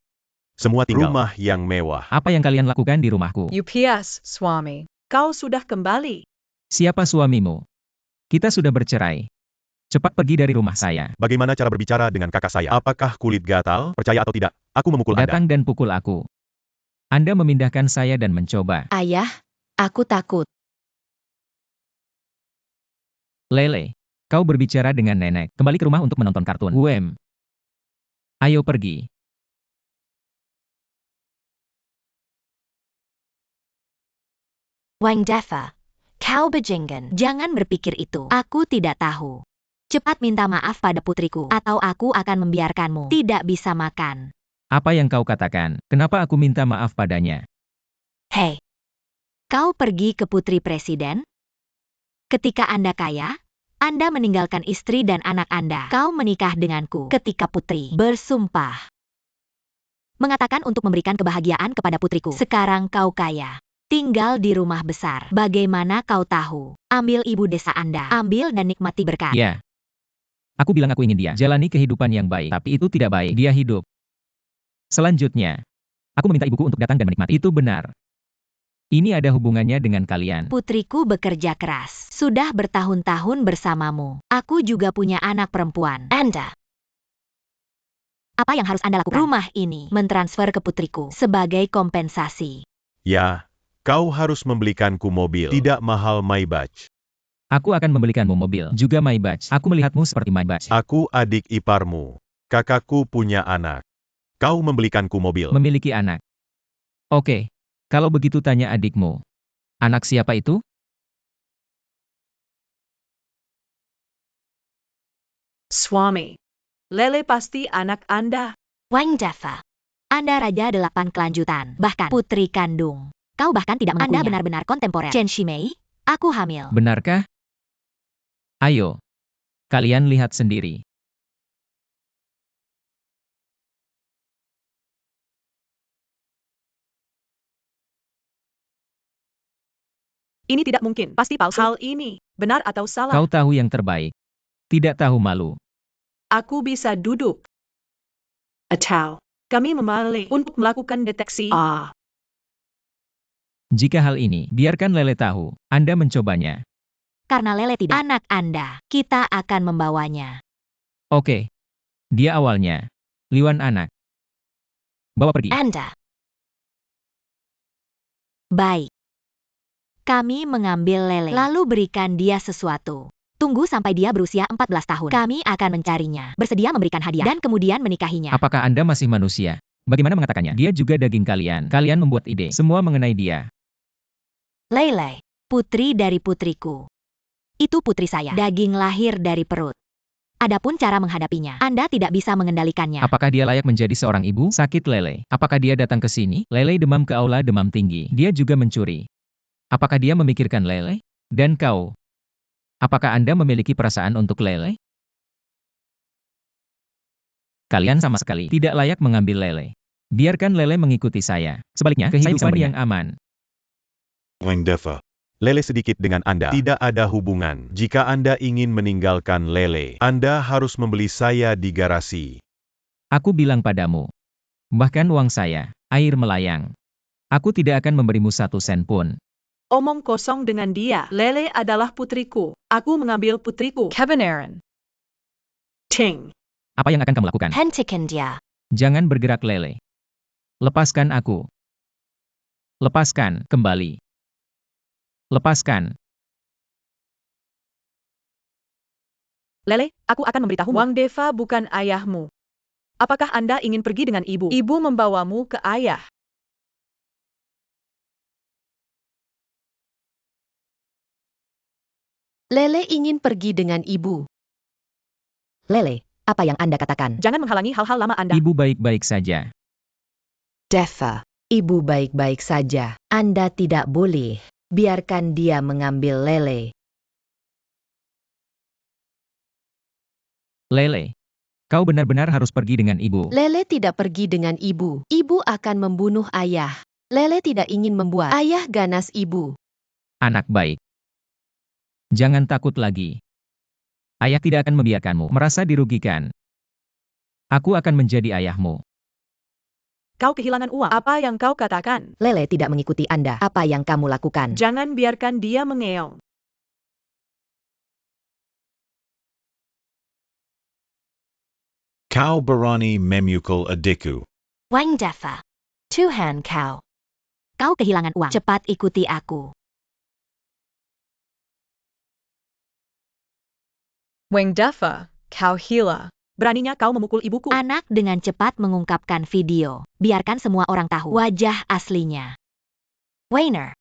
Semua tinggal. Rumah yang mewah. Apa yang kalian lakukan di rumahku? UPS, Swami. Kau sudah kembali. Siapa suamimu? Kita sudah bercerai. Cepat pergi dari rumah saya. Bagaimana cara berbicara dengan kakak saya? Apakah kulit gatal? Percaya atau tidak? Aku memukul Datang Anda. dan pukul aku. Anda memindahkan saya dan mencoba. Ayah, aku takut. Lele, kau berbicara dengan nenek. Kembali ke rumah untuk menonton kartun. Ayo pergi. Wang Deva, kau bejenggan. Jangan berpikir itu. Aku tidak tahu. Cepat minta maaf pada putriku, atau aku akan membiarkanmu tidak bisa makan. Apa yang kau katakan? Kenapa aku minta maaf padanya? Hei, kau pergi ke putri presiden? Ketika Anda kaya, Anda meninggalkan istri dan anak Anda. Kau menikah denganku ketika putri bersumpah. Mengatakan untuk memberikan kebahagiaan kepada putriku. Sekarang kau kaya. Tinggal di rumah besar. Bagaimana kau tahu? Ambil ibu desa Anda. Ambil dan nikmati berkat. Ya. Aku bilang aku ingin dia jalani kehidupan yang baik. Tapi itu tidak baik. Dia hidup. Selanjutnya. Aku meminta ibuku untuk datang dan menikmati. Itu benar. Ini ada hubungannya dengan kalian. Putriku bekerja keras. Sudah bertahun-tahun bersamamu. Aku juga punya anak perempuan. Anda. Apa yang harus Anda lakukan? Rumah ini mentransfer ke putriku sebagai kompensasi. Ya, kau harus membelikanku mobil. Tidak mahal Maybach. Aku akan membelikanmu mobil. Juga Maybach. Aku melihatmu seperti Maybach. Aku adik iparmu. Kakakku punya anak. Kau membelikanku mobil. Memiliki anak. Oke. Kalau begitu tanya adikmu. Anak siapa itu? Swami. Lele pasti anak Anda. Wang Deva. Anda raja 8 kelanjutan. Bahkan putri kandung. Kau bahkan tidak mengakuinya. Anda benar-benar kontemporer. Chen Shimei, aku hamil. Benarkah? Ayo. Kalian lihat sendiri. Ini tidak mungkin. Pasti palsu. Hal ini benar atau salah? Kau tahu yang terbaik. Tidak tahu malu. Aku bisa duduk. Atau kami memilih untuk melakukan deteksi. Jika hal ini, biarkan Lele tahu. Anda mencobanya. Karena Lele tidak anak Anda, kita akan membawanya. Oke. Dia awalnya. Liwan anak. Bawa pergi. Anda. Baik. Kami mengambil Lele, lalu berikan dia sesuatu. Tunggu sampai dia berusia 14 tahun. Kami akan mencarinya, bersedia memberikan hadiah, dan kemudian menikahinya. Apakah Anda masih manusia? Bagaimana mengatakannya? Dia juga daging kalian. Kalian membuat ide. Semua mengenai dia. Lele, putri dari putriku. Itu putri saya. Daging lahir dari perut. Adapun cara menghadapinya, Anda tidak bisa mengendalikannya. Apakah dia layak menjadi seorang ibu? Sakit Lele. Apakah dia datang ke sini? Lele demam ke aula demam tinggi. Dia juga mencuri. Apakah dia memikirkan Lele? Dan kau? Apakah Anda memiliki perasaan untuk Lele? Kalian sama sekali tidak layak mengambil Lele. Biarkan Lele mengikuti saya. Sebaliknya, kehidupan yang aman. Wang Defa. Lele sedikit dengan Anda. Tidak ada hubungan. Jika Anda ingin meninggalkan Lele, Anda harus membeli saya di garasi. Aku bilang padamu. Bahkan uang saya, air melayang. Aku tidak akan memberimu 1 sen pun. Omong kosong dengan dia. Lele adalah putriku. Aku mengambil putriku. Kevin Aaron. Ting. Apa yang akan kamu lakukan? Hentikan dia. Jangan bergerak Lele. Lepaskan aku. Lepaskan, kembali. Lepaskan. Lele, aku akan memberitahu Wang Deva bukan ayahmu. Apakah Anda ingin pergi dengan ibu? Ibu membawamu ke ayah. Lele ingin pergi dengan ibu. Lele, apa yang Anda katakan? Jangan menghalangi hal-hal lama Anda. Ibu baik-baik saja. Deva, ibu baik-baik saja. Anda tidak boleh. Biarkan dia mengambil Lele. Lele. Kau benar-benar harus pergi dengan ibu. Lele tidak pergi dengan ibu. Ibu akan membunuh ayah. Lele tidak ingin membuat ayah ganas ibu. Anak baik. Jangan takut lagi. Ayah tidak akan membiarkanmu merasa dirugikan. Aku akan menjadi ayahmu. Kau kehilangan uang. Apa yang kau katakan? Lele tidak mengikuti Anda. Apa yang kamu lakukan? Jangan biarkan dia mengeong. Kau berani memukul adikku. Wang Deva. Tuhan kau. Kau kehilangan uang. Cepat ikuti aku. Wang Deva, kau hila. Beraninya kau memukul ibuku. Anak dengan cepat mengungkapkan video. Biarkan semua orang tahu wajah aslinya. Weiner.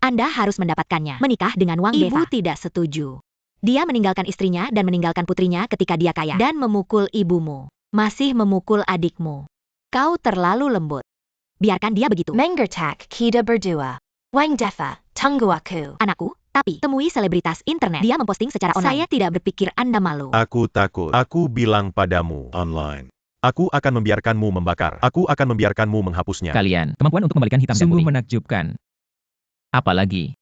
Anda harus mendapatkannya. Menikah dengan Wang Deva. Ibu tidak setuju. Dia meninggalkan istrinya dan meninggalkan putrinya ketika dia kaya. Dan memukul ibumu. Masih memukul adikmu. Kau terlalu lembut. Biarkan dia begitu. Mengertak kita berdua. Wang Deva, tunggu aku. Anakku, tapi temui selebritas internet. Dia memposting secara online. Saya tidak berpikir Anda malu. Aku takut. Aku bilang padamu online. Aku akan membiarkanmu membakar. Aku akan membiarkanmu menghapusnya. Kalian, kemampuan untuk membalikan hitam dan putih. Sungguh menakjubkan. Apalagi,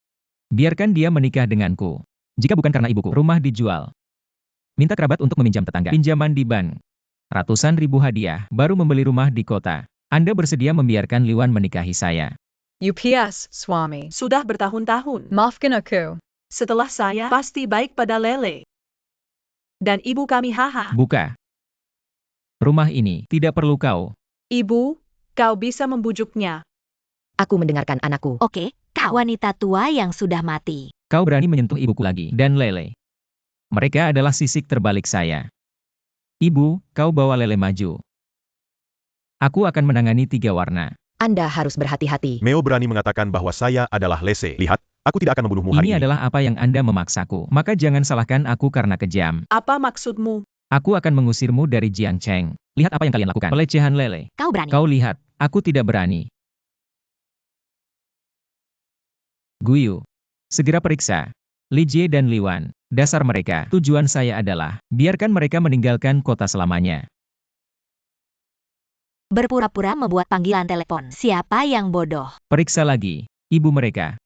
biarkan dia menikah denganku. Jika bukan karena ibuku, rumah dijual. Minta kerabat untuk meminjam tetangga. Pinjaman di bank. Ratusan ribu hadiah, baru membeli rumah di kota. Anda bersedia membiarkan Liwan menikahi saya. UPS, suami. Sudah bertahun-tahun. Maafkan aku. Setelah saya, pasti baik pada Lele. Dan ibu kami haha. Buka. Rumah ini tidak perlu kau. Ibu, kau bisa membujuknya. Aku mendengarkan anakku. Oke, kau wanita tua yang sudah mati. Kau berani menyentuh ibuku lagi, dan Lele. Mereka adalah sisik terbalik saya. Ibu, kau bawa Lele maju. Aku akan menangani 3 warna. Anda harus berhati-hati. Meo berani mengatakan bahwa saya adalah Lese. Lihat, aku tidak akan membunuhmu hari ini. Ini adalah apa yang Anda memaksaku. Maka jangan salahkan aku karena kejam. Apa maksudmu? Aku akan mengusirmu dari Jiangcheng. Lihat apa yang kalian lakukan. Pelecehan Lele. Kau berani. Kau lihat, aku tidak berani. Guyu. Segera periksa. Li Jie dan Liwan. Dasar mereka. Tujuan saya adalah, biarkan mereka meninggalkan kota selamanya. Berpura-pura membuat panggilan telepon. Siapa yang bodoh? Periksa lagi. Ibu mereka.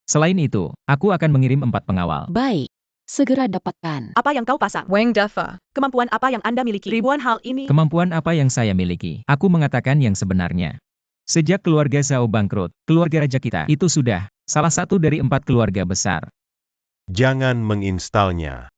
Selain itu, aku akan mengirim 4 pengawal. Baik. Segera dapatkan. Apa yang kau pasang? Wang Deva. Kemampuan apa yang Anda miliki? Ribuan hal ini. Kemampuan apa yang saya miliki? Aku mengatakan yang sebenarnya. Sejak keluarga Zhao bangkrut, keluarga raja kita itu sudah salah satu dari 4 keluarga besar. Jangan menginstalnya.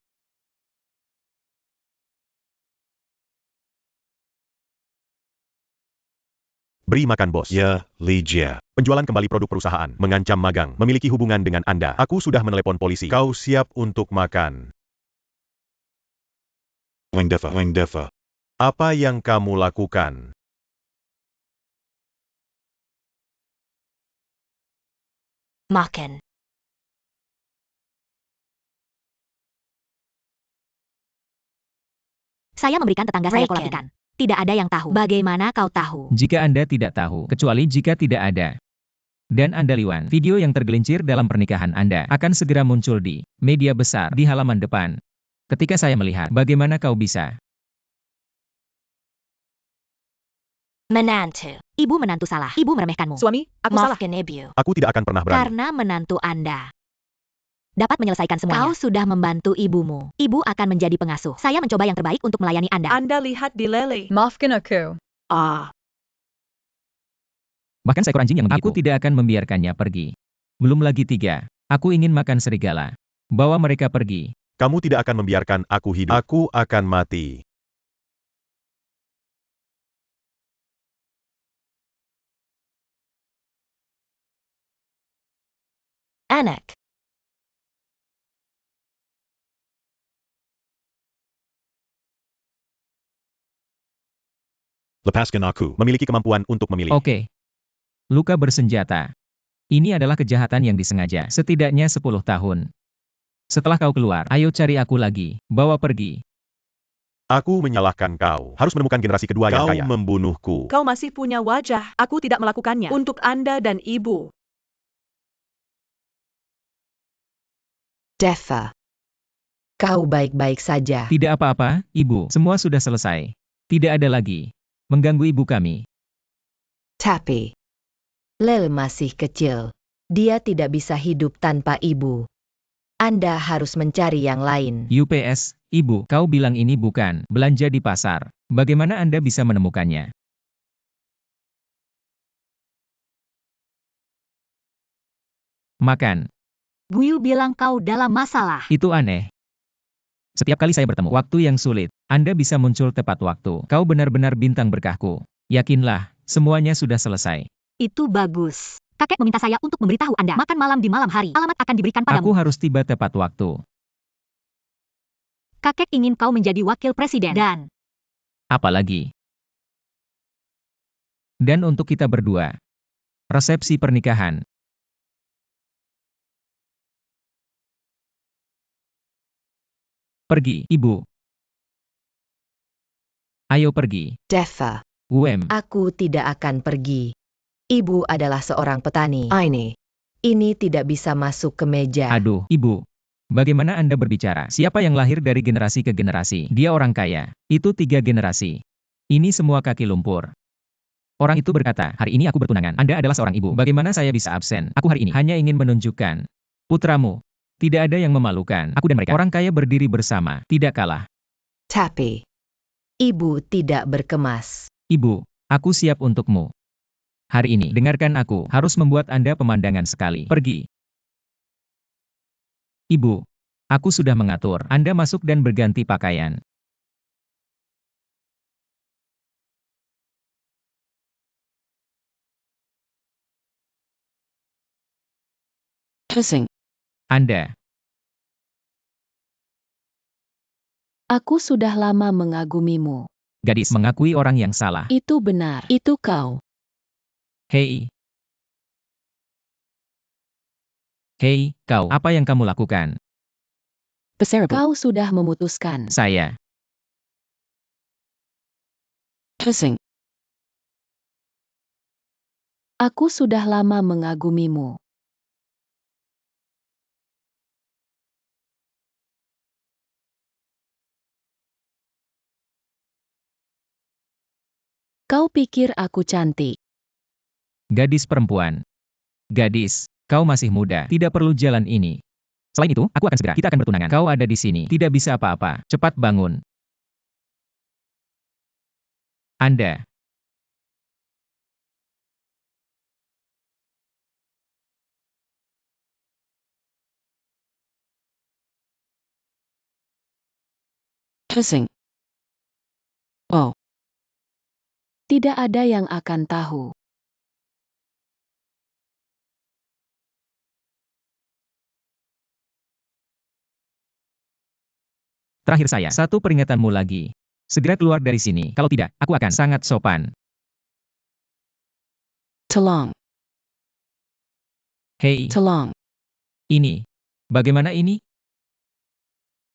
Beri makan bos. Ya, Li Jie. Penjualan kembali produk perusahaan. Mengancam magang. Memiliki hubungan dengan Anda. Aku sudah menelepon polisi. Kau siap untuk makan. Wang Deva. Wang Deva. Apa yang kamu lakukan? Makan. Saya memberikan tetangga saya kolam ikan. Tidak ada yang tahu. Bagaimana kau tahu? Jika Anda tidak tahu, kecuali jika tidak ada. Dan Anda liwan, video yang tergelincir dalam pernikahan Anda akan segera muncul di media besar di halaman depan. Ketika saya melihat, bagaimana kau bisa? Menantu. Ibu menantu salah. Ibu meremehkanmu. Suami, aku salah. Maafkan ibu. Aku tidak akan pernah berani. Karena menantu Anda dapat menyelesaikan semuanya. Kau sudah membantu ibumu. Ibu akan menjadi pengasuh. Saya mencoba yang terbaik untuk melayani Anda. Anda lihat di Lele. Maafkan aku. Bahkan seekor anjing yang menggigitku. Aku tidak akan membiarkannya pergi. Belum lagi 3. Aku ingin makan serigala. Bawa mereka pergi. Kamu tidak akan membiarkan aku hidup. Aku akan mati. Anak. Lepaskan aku. Memiliki kemampuan untuk memilih. Oke. Luka bersenjata. Ini adalah kejahatan yang disengaja. Setidaknya 10 tahun. Setelah kau keluar, ayo cari aku lagi. Bawa pergi. Aku menyalahkan kau. Harus menemukan generasi kedua yang kaya. Kau membunuhku. Kau masih punya wajah. Aku tidak melakukannya. Untuk Anda dan Ibu. Deva. Kau baik-baik saja. Tidak apa-apa, Ibu. Semua sudah selesai. Tidak ada lagi. Mengganggu ibu kami. Tapi, Lel masih kecil. Dia tidak bisa hidup tanpa ibu. Anda harus mencari yang lain. UPS, Ibu, kau bilang ini bukan belanja di pasar. Bagaimana Anda bisa menemukannya? Makan. Guyu bilang kau dalam masalah. Itu aneh. Setiap kali saya bertemu waktu yang sulit, Anda bisa muncul tepat waktu. Kau benar-benar bintang berkahku. Yakinlah, semuanya sudah selesai. Itu bagus. Kakek meminta saya untuk memberitahu Anda makan malam di malam hari. Alamat akan diberikan padamu. Aku harus tiba tepat waktu. Kakek ingin kau menjadi wakil presiden. Dan Apalagi. Dan untuk kita berdua. Resepsi pernikahan. Pergi, Ibu. Ayo pergi. Deva, Aku tidak akan pergi. Ibu adalah seorang petani. Ini tidak bisa masuk ke meja. Aduh, Ibu. Bagaimana Anda berbicara? Siapa yang lahir dari generasi ke generasi? Dia orang kaya. Itu 3 generasi. Ini semua kaki lumpur. Orang itu berkata, hari ini aku bertunangan. Anda adalah seorang ibu. Bagaimana saya bisa absen? Aku hari ini hanya ingin menunjukkan. Putramu. Tidak ada yang memalukan. Aku dan mereka. Orang kaya berdiri bersama. Tidak kalah. Tapi, ibu tidak berkemas. Ibu, aku siap untukmu. Hari ini, dengarkan aku. Harus membuat Anda pemandangan sekali. Pergi. Ibu, aku sudah mengatur. Anda masuk dan berganti pakaian. Anda. Aku sudah lama mengagumimu. Gadis mengakui orang yang salah. Itu benar. Itu kau. Hei. Hei, kau. Apa yang kamu lakukan? Kau sudah memutuskan. Saya. Aku sudah lama mengagumimu. Kau pikir aku cantik? Gadis perempuan. Gadis, kau masih muda. Tidak perlu jalan ini. Selain itu, aku akan segera. Kita akan bertunangan. Kau ada di sini. Tidak bisa apa-apa. Cepat bangun. Anda. Oh. Tidak ada yang akan tahu. Terakhir saya, satu peringatanmu lagi. Segera keluar dari sini. Kalau tidak, aku akan sangat sopan. Tolong. Hei. Tolong. Ini. Bagaimana ini?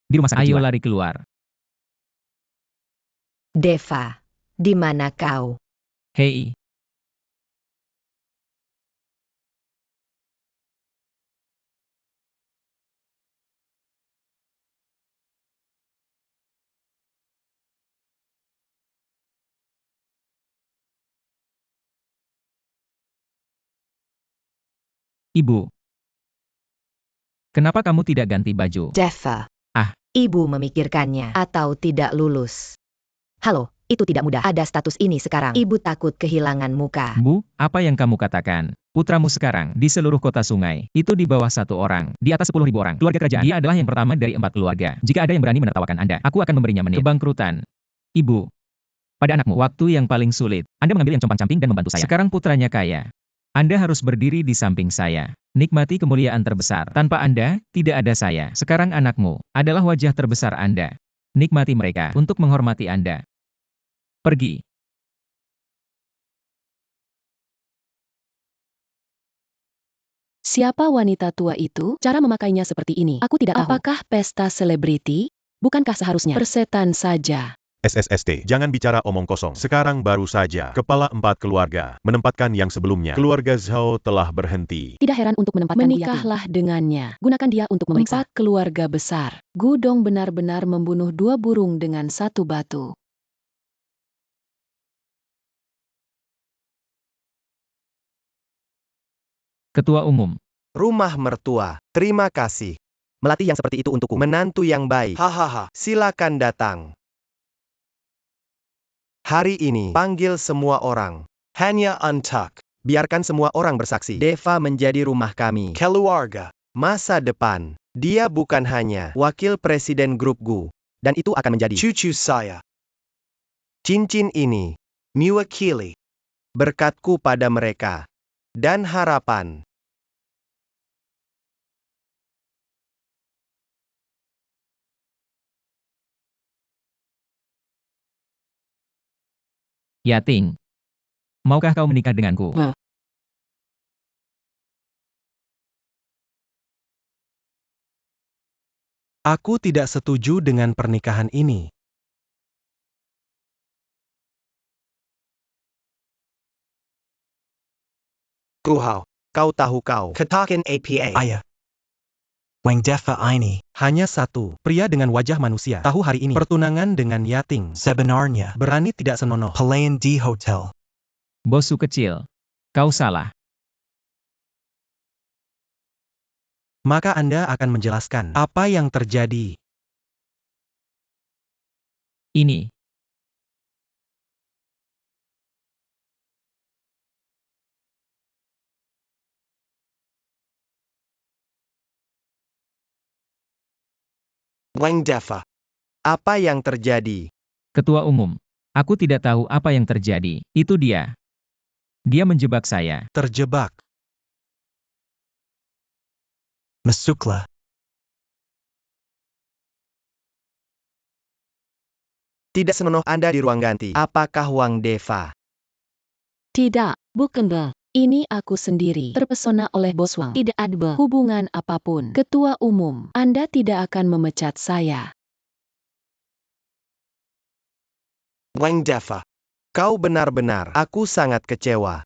Di rumah sakit. Ayo lari keluar. Deva, di mana kau? Hei, Ibu. Kenapa kamu tidak ganti baju? Deva. Ah. Ibu memikirkannya atau tidak lulus. Halo, itu tidak mudah. Ada status ini sekarang. Ibu takut kehilangan muka. Bu, apa yang kamu katakan? Putramu sekarang, di seluruh kota Sungai, itu di bawah 1 orang, di atas 10.000 orang. Keluarga kerajaan, dia adalah yang pertama dari 4 keluarga. Jika ada yang berani menertawakan Anda, aku akan memberinya menit kebangkrutan. Ibu, pada anakmu, waktu yang paling sulit, Anda mengambil yang compang-camping dan membantu saya. Sekarang putranya kaya. Anda harus berdiri di samping saya. Nikmati kemuliaan terbesar. Tanpa Anda, tidak ada saya. Sekarang anakmu adalah wajah terbesar Anda. Nikmati mereka untuk menghormati Anda. Pergi. Siapa wanita tua itu? Cara memakainya seperti ini. Aku tidak tahu. Apakah pesta selebriti? Bukankah seharusnya persetan saja? SSST, jangan bicara omong kosong. Sekarang baru saja, Kepala 4 keluarga menempatkan yang sebelumnya. Keluarga Zhao telah berhenti. Tidak heran untuk menempatkan menikahlah dengannya. Gunakan dia untuk memeriksa 4 keluarga besar. Gudong benar-benar membunuh 2 burung dengan 1 batu. Ketua Umum. Rumah mertua, terima kasih. Melatih yang seperti itu untukku. Menantu yang baik. Hahaha. Silakan datang. Hari ini, panggil semua orang. Hanya Antak. Biarkan semua orang bersaksi. Deva menjadi rumah kami. Keluarga. Masa depan. Dia bukan hanya wakil presiden grup Gu. Dan itu akan menjadi cucu saya. Cincin ini mewakili berkatku pada mereka. Dan harapan. Yating. Maukah kau menikah denganku? Aku tidak setuju dengan pernikahan ini. Kuhau. Kau tahu kau. Katakan APA. Ayah. Wang Deva ini. Hanya satu, pria dengan wajah manusia. Tahu hari ini, pertunangan dengan Yating. Sebenarnya, berani tidak senonoh. Pelayan di hotel. Bosku kecil. Kau salah. Maka Anda akan menjelaskan apa yang terjadi. Ini. Wang Deva. Apa yang terjadi? Ketua Umum. Aku tidak tahu apa yang terjadi. Itu dia. Dia menjebak saya. Terjebak. Masuklah. Tidak senonoh Anda di ruang ganti. Apakah Wang Deva? Tidak, bukan. Ini aku sendiri. Terpesona oleh Bos Wang. Tidak ada hubungan apapun. Ketua Umum, Anda tidak akan memecat saya. Wang Deva. Kau benar-benar. Aku sangat kecewa.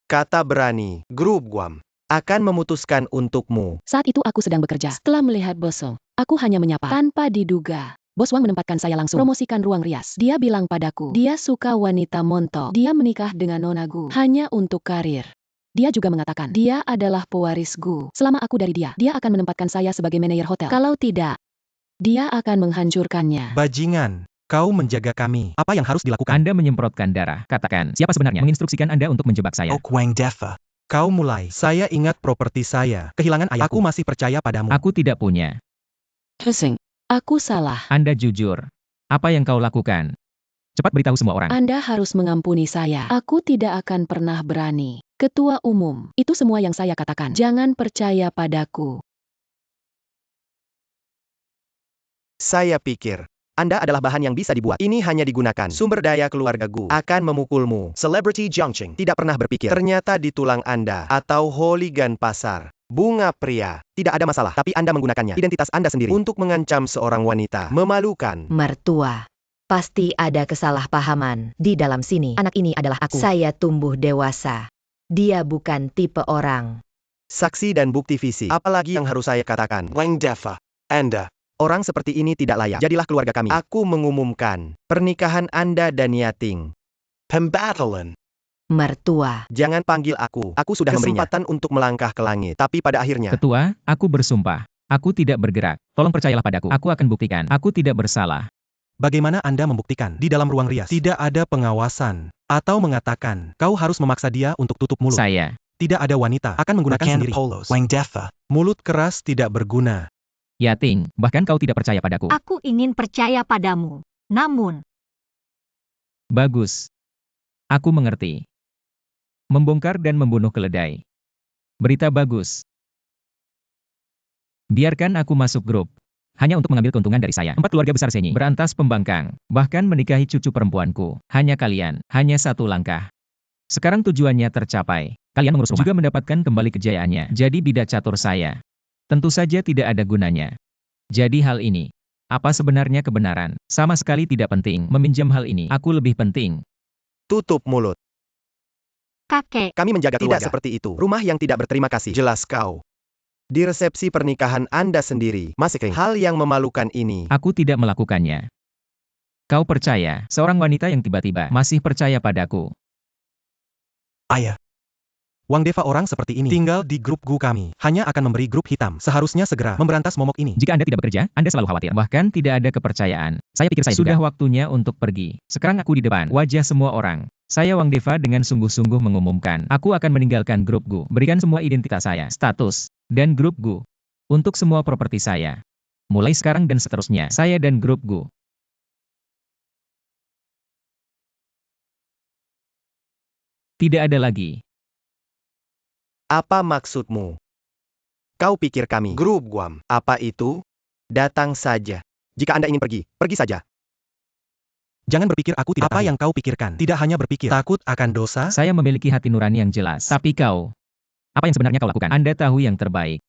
Kata berani, grup Guam akan memutuskan untukmu. Saat itu aku sedang bekerja. Setelah melihat Bos Wang, aku hanya menyapa. Tanpa diduga, Bos Wang menempatkan saya langsung promosikan ruang rias. Dia bilang padaku, dia suka wanita montok. Dia menikah dengan Nona Gu hanya untuk karir. Dia juga mengatakan, dia adalah pewaris Gu. Selama aku dari dia akan menempatkan saya sebagai manajer hotel. Kalau tidak, dia akan menghancurkannya. Bajingan, kau menjaga kami. Apa yang harus dilakukan? Anda menyemprotkan darah. Katakan, siapa sebenarnya menginstruksikan Anda untuk menjebak saya? Wang Deva. Kau mulai. Saya ingat properti saya. Kehilangan ayahku. Aku masih percaya padamu. Aku tidak punya. Hussein, aku salah. Anda jujur. Apa yang kau lakukan? Cepat beritahu semua orang. Anda harus mengampuni saya. Aku tidak akan pernah berani. Ketua Umum, itu semua yang saya katakan. Jangan percaya padaku. Saya pikir Anda adalah bahan yang bisa dibuat. Ini hanya digunakan. Sumber daya keluarga Gu akan memukulmu. Celebrity Jiangqing tidak pernah berpikir. Ternyata di tulang Anda atau hooligan pasar. Bunga pria. Tidak ada masalah. Tapi Anda menggunakannya. Identitas Anda sendiri. Untuk mengancam seorang wanita. Memalukan. Mertua. Pasti ada kesalahpahaman di dalam sini. Anak ini adalah aku. Saya tumbuh dewasa. Dia bukan tipe orang. Saksi dan bukti fisik. Apalagi yang harus saya katakan? Wang Defa, Anda. Orang seperti ini tidak layak. Jadilah keluarga kami. Aku mengumumkan pernikahan Anda dan Yating. Pembatalan. Mertua. Jangan panggil aku. Aku sudah memberinya kesempatan untuk melangkah ke langit. Tapi pada akhirnya, Ketua, aku bersumpah. Aku tidak bergerak. Tolong percayalah padaku. Aku akan buktikan. Aku tidak bersalah. Bagaimana Anda membuktikan? Di dalam ruang rias tidak ada pengawasan. Atau mengatakan, kau harus memaksa dia untuk tutup mulut. Saya. Tidak ada wanita akan menggunakan Rekan sendiri. Polos. Wang Defa. Mulut keras tidak berguna. Yating, bahkan kau tidak percaya padaku. Aku ingin percaya padamu. Namun, Bagus. Aku mengerti. Membongkar dan membunuh keledai. Berita bagus. Biarkan aku masuk grup. Hanya untuk mengambil keuntungan dari saya. 4 keluarga besar Senyi berantas pembangkang, bahkan menikahi cucu perempuanku. Hanya kalian, hanya 1 langkah. Sekarang tujuannya tercapai. Kalian mengurus rumah, juga mendapatkan kembali kejayaannya. Jadi bidak catur saya. Tentu saja tidak ada gunanya. Jadi hal ini, apa sebenarnya kebenaran? Sama sekali tidak penting. Meminjam hal ini, aku lebih penting. tutup mulut. kakek, Kami menjaga keluarga. Tidak Tidak seperti itu. Rumah yang tidak berterima kasih. Jelas kau. Di resepsi pernikahan Anda sendiri, masih hal yang memalukan ini. Aku tidak melakukannya. Kau percaya, seorang wanita yang tiba-tiba masih percaya padaku. Ayah. Wang Defa orang seperti ini tinggal di grup GU kami. Hanya akan memberi grup hitam. Seharusnya segera memberantas momok ini. Jika Anda tidak bekerja, Anda selalu khawatir. Bahkan tidak ada kepercayaan. Saya pikir saya sudah waktunya untuk pergi. Sekarang aku di depan wajah semua orang. Saya Wang Defa dengan sungguh-sungguh mengumumkan. Aku akan meninggalkan grup GU. Berikan semua identitas saya, status, dan grup GU. Untuk semua properti saya. Mulai sekarang dan seterusnya, saya dan grup GU. Tidak ada lagi. Apa maksudmu? Kau pikir kami Grup Guam. apa itu? Datang saja. Jika Anda ingin pergi, pergi saja. Jangan berpikir aku tidak tahu. Apa yang kau pikirkan? Tidak hanya berpikir takut akan dosa. Saya memiliki hati nurani yang jelas. Tapi kau, apa yang sebenarnya kau lakukan? Anda tahu yang terbaik.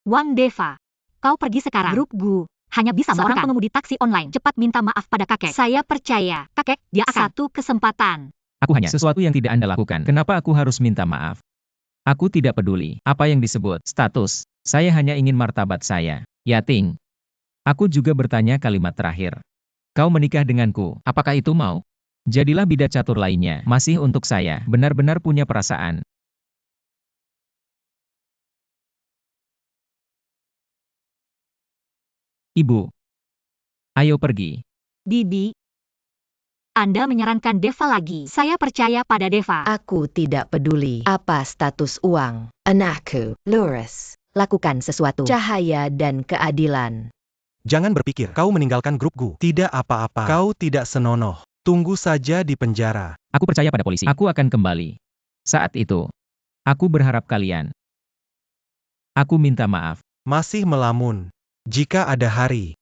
Wang Defa. Kau pergi sekarang. Grup GU hanya bisa seorang pengemudi taksi online. Cepat minta maaf pada kakek. Saya percaya, kakek, dia akan 1 kesempatan. Aku hanya sesuatu yang tidak Anda lakukan. Kenapa aku harus minta maaf? Aku tidak peduli apa yang disebut status. Saya hanya ingin martabat saya. Yating. Aku juga bertanya kalimat terakhir. Kau menikah denganku, apakah itu mau? Jadilah bidak catur lainnya, masih untuk saya, benar-benar punya perasaan. Ibu. Ayo pergi. Bibi, Anda menyarankan Deva lagi. Saya percaya pada Deva. Aku tidak peduli apa status uang. Anakku, lurus. Lakukan sesuatu. Cahaya dan keadilan. Jangan berpikir kau meninggalkan grup GU. Tidak apa-apa. Kau tidak senonoh. Tunggu saja di penjara. Aku percaya pada polisi. Aku akan kembali. Saat itu, aku berharap kalian. Aku minta maaf. Masih melamun. Jika ada hari,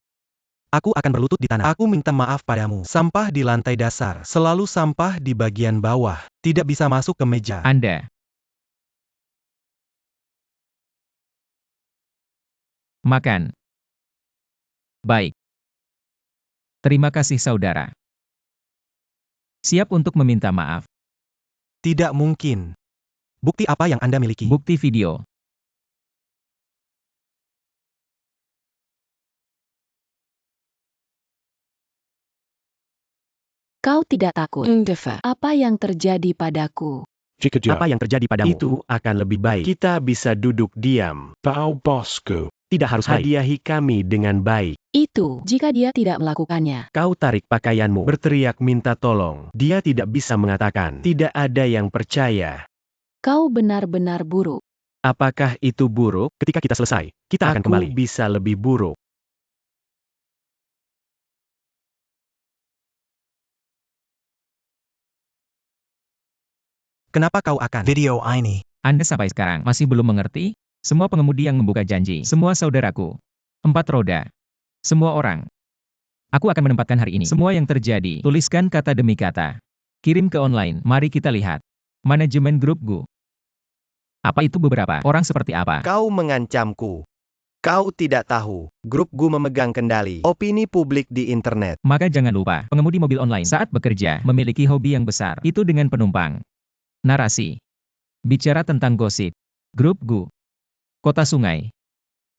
aku akan berlutut di tanah. Aku minta maaf padamu. Sampah di lantai dasar. Selalu sampah di bagian bawah. Tidak bisa masuk ke meja. Anda. Makan. Baik. Terima kasih saudara. Siap untuk meminta maaf. Tidak mungkin. Bukti apa yang Anda miliki? Bukti video. Kau tidak takut. Defa, apa yang terjadi padaku? Jika Apa yang terjadi padamu? Itu akan lebih baik. Kita bisa duduk diam. Bao Bosku. Tidak harus baik. Hadiahi kami dengan baik. Itu, jika dia tidak melakukannya. Kau tarik pakaianmu. Berteriak minta tolong. Dia tidak bisa mengatakan. Tidak ada yang percaya. Kau benar-benar buruk. Apakah itu buruk? Ketika kita selesai, kita akan Aku kembali. bisa lebih buruk. Kenapa kau akan video ini? Anda sampai sekarang masih belum mengerti? Semua pengemudi yang membuka janji, semua saudaraku. 4 roda. Semua orang. Aku akan menempatkan hari ini. Semua yang terjadi, tuliskan kata demi kata. Kirim ke online, mari kita lihat. Manajemen grup GU. Apa itu beberapa orang seperti apa? Kau mengancamku. Kau tidak tahu, grup Gu memegang kendali opini publik di internet. Maka jangan lupa, pengemudi mobil online saat bekerja memiliki hobi yang besar, itu dengan penumpang. Narasi. Bicara tentang gosip. Grup Gu. Kota Sungai.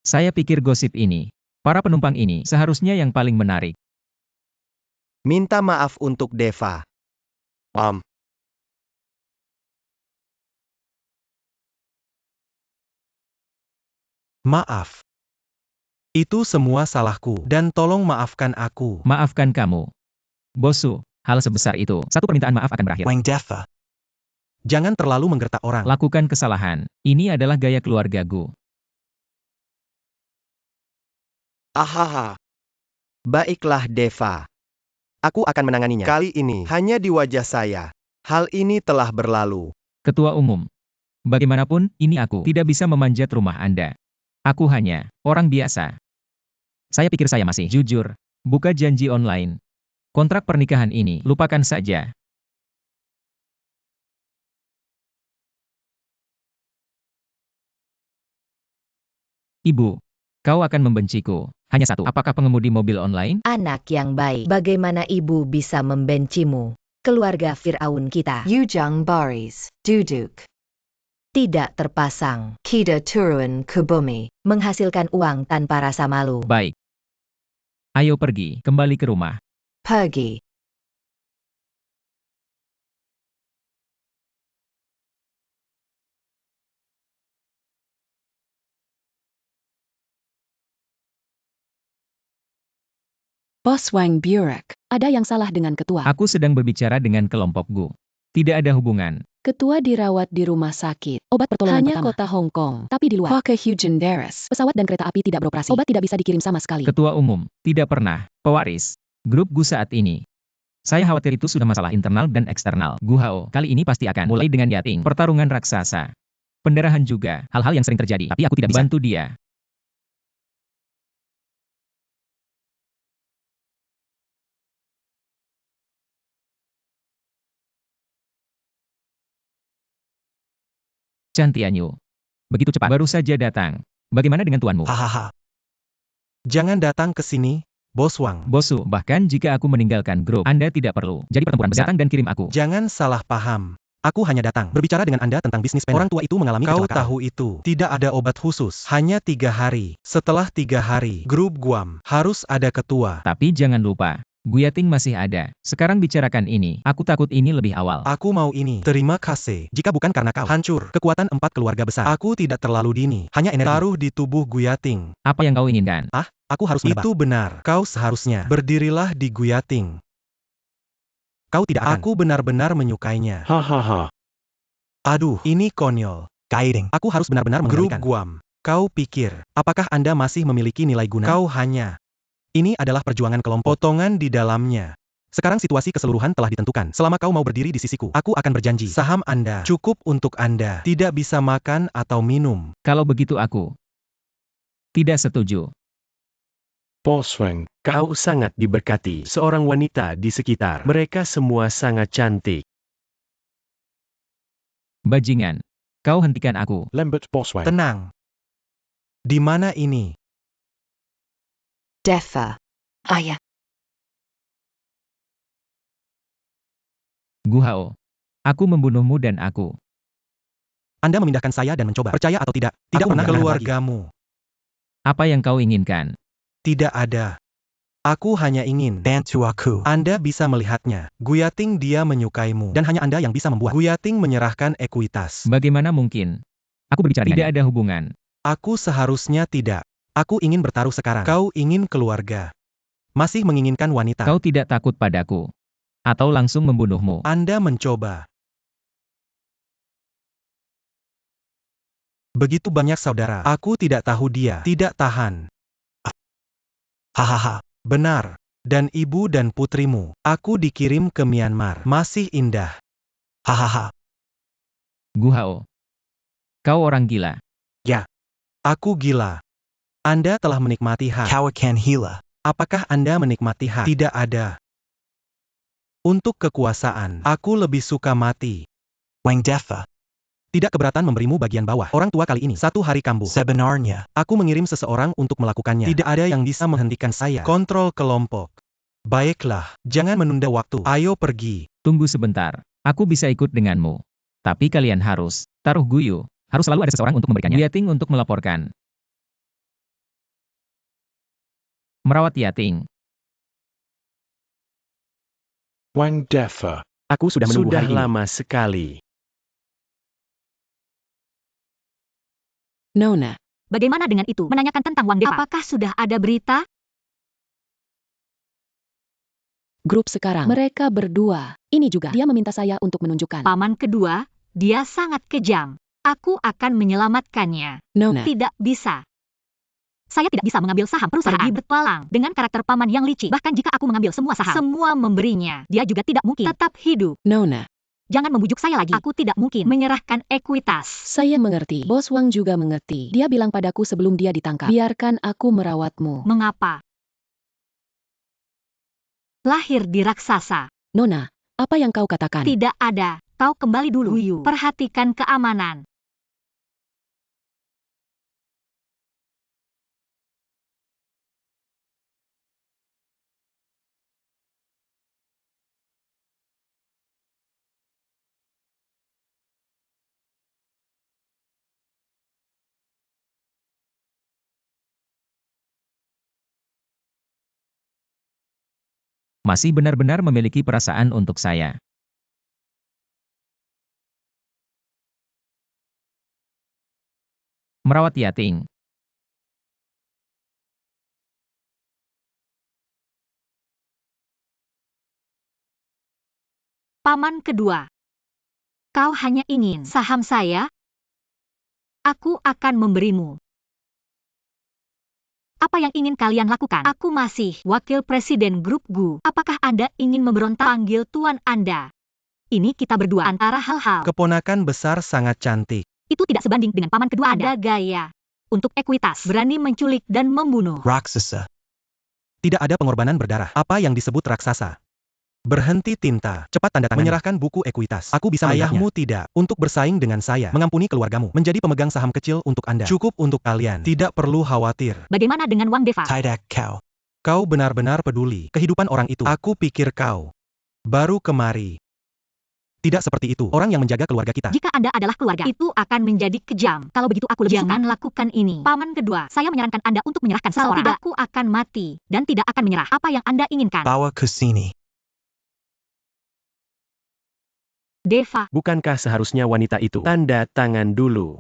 Saya pikir gosip ini, para penumpang ini seharusnya yang paling menarik. Minta maaf untuk Deva. Maaf. Itu semua salahku, dan tolong maafkan aku. Maafkan kamu. Bosu, hal sebesar itu, satu permintaan maaf akan berakhir. Wang Deva. Jangan terlalu menggertak orang. Lakukan kesalahan. Ini adalah gaya keluarga Gu. Ahaha. Baiklah Deva. Aku akan menanganinya. Kali ini, hanya di wajah saya. Hal ini telah berlalu. Ketua Umum. Bagaimanapun, ini aku tidak bisa memanjat rumah Anda. Aku hanya orang biasa. Saya pikir saya masih jujur. Buka janji online. Kontrak pernikahan ini, lupakan saja. Ibu, kau akan membenciku. Hanya satu, apakah pengemudi mobil online? Anak yang baik, bagaimana ibu bisa membencimu? Keluarga Firaun kita, Ujung baris, duduk. tidak terpasang. Kita turun ke bumi. Menghasilkan uang tanpa rasa malu. Baik. Ayo pergi, kembali ke rumah. Pergi. Bos Wang Burek, ada yang salah dengan ketua. Aku sedang berbicara dengan kelompok Gu. Tidak ada hubungan. Ketua dirawat di rumah sakit. Obat pertolongan Hanya pertama. Kota Hong Kong, tapi di luar. Hawke Hujan Dares. Pesawat dan kereta api tidak beroperasi. Obat tidak bisa dikirim sama sekali. Ketua Umum, tidak pernah. Pewaris. Grup Gu saat ini. Saya khawatir itu sudah masalah internal dan eksternal. Gu Hao, kali ini pasti akan mulai dengan yating. Pertarungan raksasa. Pendarahan juga. Hal-hal yang sering terjadi. Tapi aku tidak bisa bantu dia. Cantianyu. Begitu cepat. Baru saja datang. Bagaimana dengan tuanmu? Hahaha. Jangan datang ke sini, Bos Wang. Bosu, bahkan jika aku meninggalkan grup, Anda tidak perlu. Jadi pertempuran besar, datang dan kirim aku. Jangan salah paham. Aku hanya datang berbicara dengan Anda tentang bisnis pena. Orang tua itu mengalami Kau kecelakaan. tahu itu. Tidak ada obat khusus. Hanya 3 hari. Setelah 3 hari, grup Guam harus ada ketua. Tapi jangan lupa, Guyating masih ada. Sekarang bicarakan ini. Aku takut ini lebih awal. Aku mau ini. Terima kasih. Jika bukan karena kau hancur kekuatan 4 keluarga besar. Aku tidak terlalu dini. Hanya energi. Taruh di tubuh Guyating. Apa yang kau inginkan? Aku harus menebak. Itu benar. Kau seharusnya berdirilah di Guyating. Kau tidak akan. Aku benar-benar menyukainya. Hahaha. Aduh, ini konyol. Guiding. Aku harus benar-benar mengendalikan. Grup Guam. Kau pikir, apakah Anda masih memiliki nilai guna? Kau hanya. Ini adalah perjuangan kelompok. Potongan di dalamnya. Sekarang situasi keseluruhan telah ditentukan. Selama kau mau berdiri di sisiku, aku akan berjanji. Saham Anda cukup untuk Anda. Tidak bisa makan atau minum. Kalau begitu aku tidak setuju. Bos Wang, Kau sangat diberkati. Seorang wanita di sekitar. Mereka semua sangat cantik. Bajingan. Kau hentikan aku. lembut Bos Wang. Tenang. Di mana ini? Deva. Ayah. Gu Hao. Aku membunuhmu dan aku. Anda memindahkan saya dan mencoba. Percaya atau tidak? Tidak pernah keluargamu. Apa yang kau inginkan? Tidak ada. Aku hanya ingin bantu aku. Anda bisa melihatnya. Guyating dia menyukaimu. Dan hanya Anda yang bisa membuat. Guyating menyerahkan ekuitas. Bagaimana mungkin? Aku berbicara tidak ada hubungan. Aku seharusnya tidak. Aku ingin bertaruh sekarang. Kau ingin keluarga. Masih menginginkan wanita. Kau tidak takut padaku. Atau langsung membunuhmu. Anda mencoba. Begitu banyak saudara. Aku tidak tahu dia. Tidak tahan. Hahaha. Benar. Dan ibu dan putrimu. Aku dikirim ke Myanmar. Masih indah. Hahaha. Gu Hao. Kau orang gila. Aku gila. Anda telah menikmati hak. Apakah Anda menikmati hak? Tidak ada. Untuk kekuasaan, aku lebih suka mati. Wang Deva. Tidak keberatan memberimu bagian bawah. Orang tua kali ini, 1 hari kambuh. Sebenarnya, aku mengirim seseorang untuk melakukannya. Tidak ada yang bisa menghentikan saya. Kontrol kelompok. Baiklah, jangan menunda waktu. Ayo pergi. Tunggu sebentar. Aku bisa ikut denganmu. Tapi kalian harus taruh guyu. Harus selalu ada seseorang untuk memberikannya. Yating untuk melaporkan. Merawat Yating. Wang Defa. Aku sudah menunggu Sudah hari ini. lama sekali. Nona, Bagaimana dengan itu? Menanyakan tentang Wang Defa. Apakah sudah ada berita? grup sekarang. Mereka berdua. Ini juga. Dia meminta saya untuk menunjukkan. Paman kedua, dia sangat kejam. Aku akan menyelamatkannya. Nona, Tidak bisa. Saya tidak bisa mengambil saham perusahaan. Pergi bertualang dengan karakter paman yang licik. Bahkan jika aku mengambil semua saham, semua memberinya. Dia juga tidak mungkin tetap hidup. Nona, Jangan membujuk saya lagi. Aku tidak mungkin menyerahkan ekuitas. saya mengerti. Bos Wang juga mengerti. Dia bilang padaku sebelum dia ditangkap. Biarkan aku merawatmu. Mengapa? Lahir di raksasa. Nona, apa yang kau katakan? Tidak ada. Kau kembali dulu. Guyu. Perhatikan keamanan. Masih benar-benar memiliki perasaan untuk saya. Merawat Yating. Paman kedua. Kau hanya ingin saham saya? Aku akan memberimu. Apa yang ingin kalian lakukan? Aku masih wakil presiden grup GU. Apakah Anda ingin memberontak? Panggil tuan Anda. Ini kita berdua antara hal-hal. Keponakan besar sangat cantik. Itu tidak sebanding dengan paman kedua Anda. Ada gaya. Untuk ekuitas. Berani menculik dan membunuh. Raksasa. Tidak ada pengorbanan berdarah. Apa yang disebut raksasa? Berhenti tinta. Cepat tanda tangan. Menyerahkan buku ekuitas. Aku bisa melihatnya. Ayahmu tidak. Untuk bersaing dengan saya. Mengampuni keluargamu. Menjadi pemegang saham kecil untuk Anda. Cukup untuk kalian. Tidak perlu khawatir. Bagaimana dengan Wang Defa? Tidak kau. Kau benar-benar peduli. Kehidupan orang itu. Aku pikir kau baru kemari. Tidak seperti itu. Orang yang menjaga keluarga kita. Jika Anda adalah keluarga, itu akan menjadi kejam. Kalau begitu aku lebih Jangan lakukan ini. Paman kedua, saya menyarankan Anda untuk menyerahkan seseorang. Tidak, aku akan mati. Dan tidak akan menyerah. Apa yang Anda inginkan? Bawa ke sini. Defa. Bukankah seharusnya wanita itu tanda tangan dulu?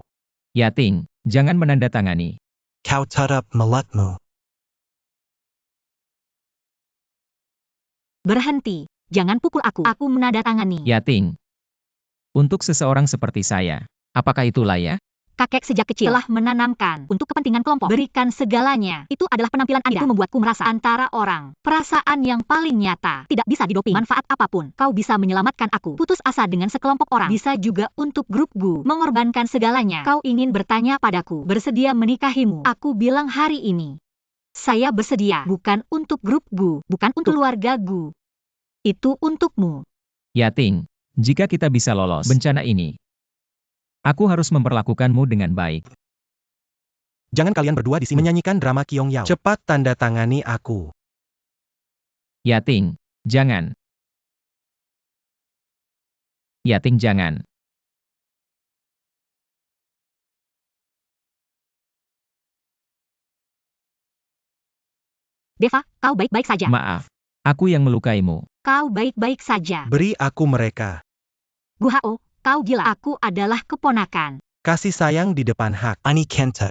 Yating, jangan menandatangani. Kau tetap melatmu. Berhenti. Jangan pukul aku. Aku menandatangani. Yating. Untuk seseorang seperti saya, apakah itu layak? Kakek sejak kecil telah menanamkan untuk kepentingan kelompok. Berikan segalanya. Itu adalah penampilan Anda. Itu membuatku merasa antara orang. Perasaan yang paling nyata. Tidak bisa didoping. Manfaat apapun. Kau bisa menyelamatkan aku. Putus asa dengan sekelompok orang. Bisa juga untuk grup GU. Mengorbankan segalanya. Kau ingin bertanya padaku. Bersedia menikahimu. Aku bilang hari ini. Saya bersedia. Bukan untuk grup GU. Bukan untuk keluarga GU. Itu untukmu. Yating, jika kita bisa lolos bencana ini, aku harus memperlakukanmu dengan baik. Jangan kalian berdua di sini menyanyikan drama Kiong Yao. Cepat tanda tangani aku. Yating, jangan. Yating, jangan. Defa, kau baik-baik saja. Maaf, aku yang melukaimu. Kau baik-baik saja. Beri aku mereka. Gu Hao, kau gila. Aku adalah keponakan. Kasih sayang di depan hak. Ani Kentet.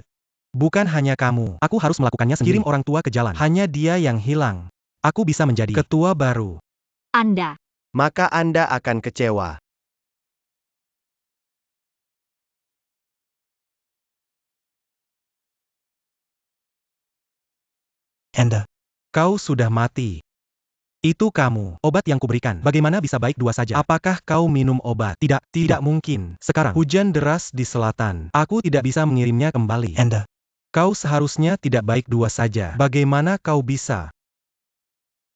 Bukan hanya kamu. Aku harus melakukannya sendiri. Kirim orang tua ke jalan. Hanya dia yang hilang. Aku bisa menjadi ketua baru. Anda. Maka Anda akan kecewa. Anda. Kau sudah mati. Itu kamu, obat yang kuberikan. Bagaimana bisa baik dua saja? Apakah kau minum obat? Tidak, tidak mungkin. Sekarang, hujan deras di selatan. Aku tidak bisa mengirimnya kembali. Anda. Kau seharusnya tidak baik dua saja. Bagaimana kau bisa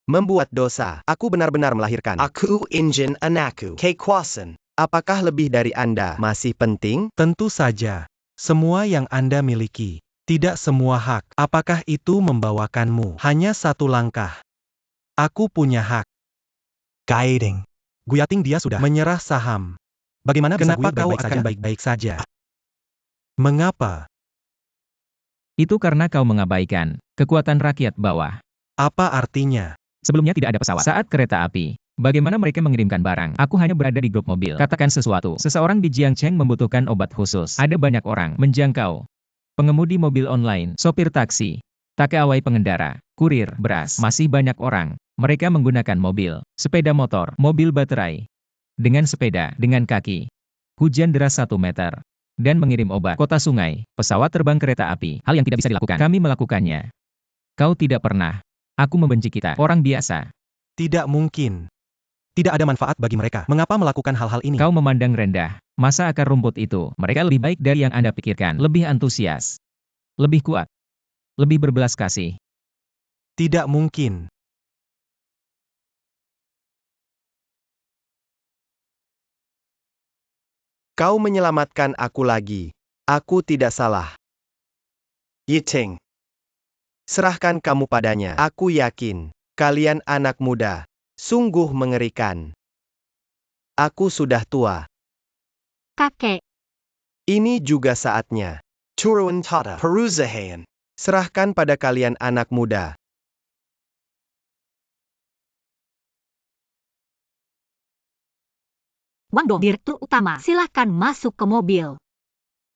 Membuat dosa. Aku benar-benar melahirkan. Aku ingin anakku. Kekuasaan. Apakah lebih dari Anda masih penting? Tentu saja. Semua yang Anda miliki. Tidak semua hak. Apakah itu membawakanmu hanya satu langkah? Aku punya hak. Guiding. Guyating dia sudah menyerah saham. Bagaimana bisa Kenapa kau akan baik-baik saja? Mengapa? Itu karena kau mengabaikan kekuatan rakyat bawah. Apa artinya? Sebelumnya tidak ada pesawat. Saat kereta api, bagaimana mereka mengirimkan barang? Aku hanya berada di grup mobil. Katakan sesuatu. Seseorang di Jiangcheng membutuhkan obat khusus. Ada banyak orang menjangkau. Pengemudi mobil online, sopir taksi, takeaway pengendara, kurir, beras. Masih banyak orang. Mereka menggunakan mobil, sepeda motor, mobil baterai. Dengan sepeda, dengan kaki. Hujan deras 1 meter. Dan mengirim obat, kota sungai, pesawat terbang kereta api. Hal yang tidak bisa dilakukan. Kami melakukannya. Kau tidak pernah. Aku membenci kita, orang biasa. Tidak mungkin. Tidak ada manfaat bagi mereka. Mengapa melakukan hal-hal ini? Kau memandang rendah masa akar rumput itu. Mereka lebih baik dari yang Anda pikirkan. Lebih antusias. Lebih kuat. Lebih berbelas kasih. Tidak mungkin. Kau menyelamatkan aku lagi. Aku tidak salah. Yicheng. Serahkan kamu padanya. Aku yakin, kalian anak muda, sungguh mengerikan. Aku sudah tua. Kakek, Ini juga saatnya. Turun tata perusahaan. Serahkan pada kalian anak muda. Wang Dong, Direktur Utama, silahkan masuk ke mobil.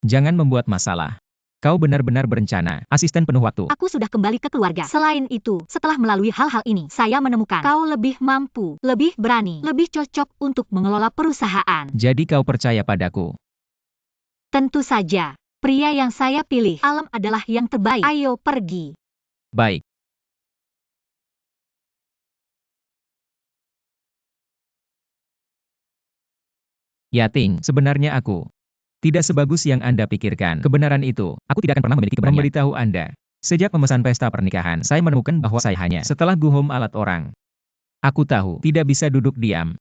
Jangan membuat masalah. Kau benar-benar berencana, asisten penuh waktu. Aku sudah kembali ke keluarga. Selain itu, setelah melalui hal-hal ini, saya menemukan kau lebih mampu, lebih berani, lebih cocok untuk mengelola perusahaan. Jadi kau percaya padaku. Tentu saja, pria yang saya pilih, Alam adalah yang terbaik. Ayo pergi. Baik. Yating, sebenarnya aku tidak sebagus yang Anda pikirkan. Kebenaran itu, aku tidak akan pernah memiliki keberanian. Memberitahu Anda, sejak memesan pesta pernikahan, saya menemukan bahwa saya hanya setelah guhom alat orang. Aku tahu, tidak bisa duduk diam.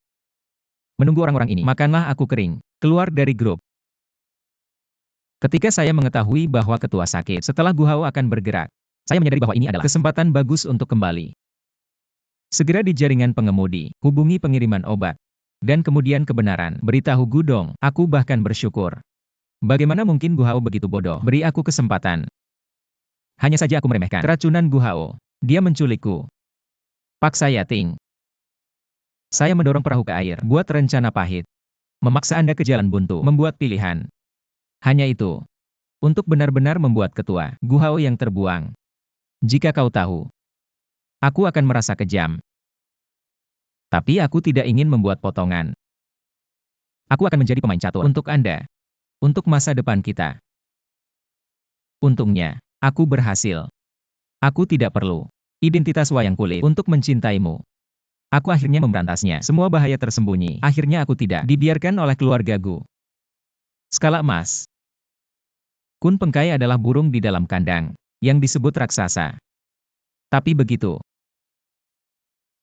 Menunggu orang-orang ini, makanlah aku kering, keluar dari grup. Ketika saya mengetahui bahwa ketua sakit setelah Guhao akan bergerak, saya menyadari bahwa ini adalah kesempatan bagus untuk kembali. Segera di jaringan pengemudi, hubungi pengiriman obat. Dan kemudian kebenaran, beritahu Gudong, aku bahkan bersyukur. Bagaimana mungkin Guhao begitu bodoh? Beri aku kesempatan. Hanya saja aku meremehkan keracunan Guhao. Dia menculikku. Paksa Yating. Saya mendorong perahu ke air, buat rencana pahit. Memaksa Anda ke jalan buntu, membuat pilihan. Hanya itu. Untuk benar-benar membuat ketua, Guhao yang terbuang. Jika kau tahu, aku akan merasa kejam. Tapi aku tidak ingin membuat potongan. Aku akan menjadi pemain catur untuk Anda. Untuk masa depan kita. Untungnya, aku berhasil. Aku tidak perlu identitas wayang kulit untuk mencintaimu. Aku akhirnya memberantasnya. Semua bahaya tersembunyi. Akhirnya aku tidak dibiarkan oleh keluargaku. Skala emas. Kun Pengkai adalah burung di dalam kandang, yang disebut raksasa. Tapi begitu,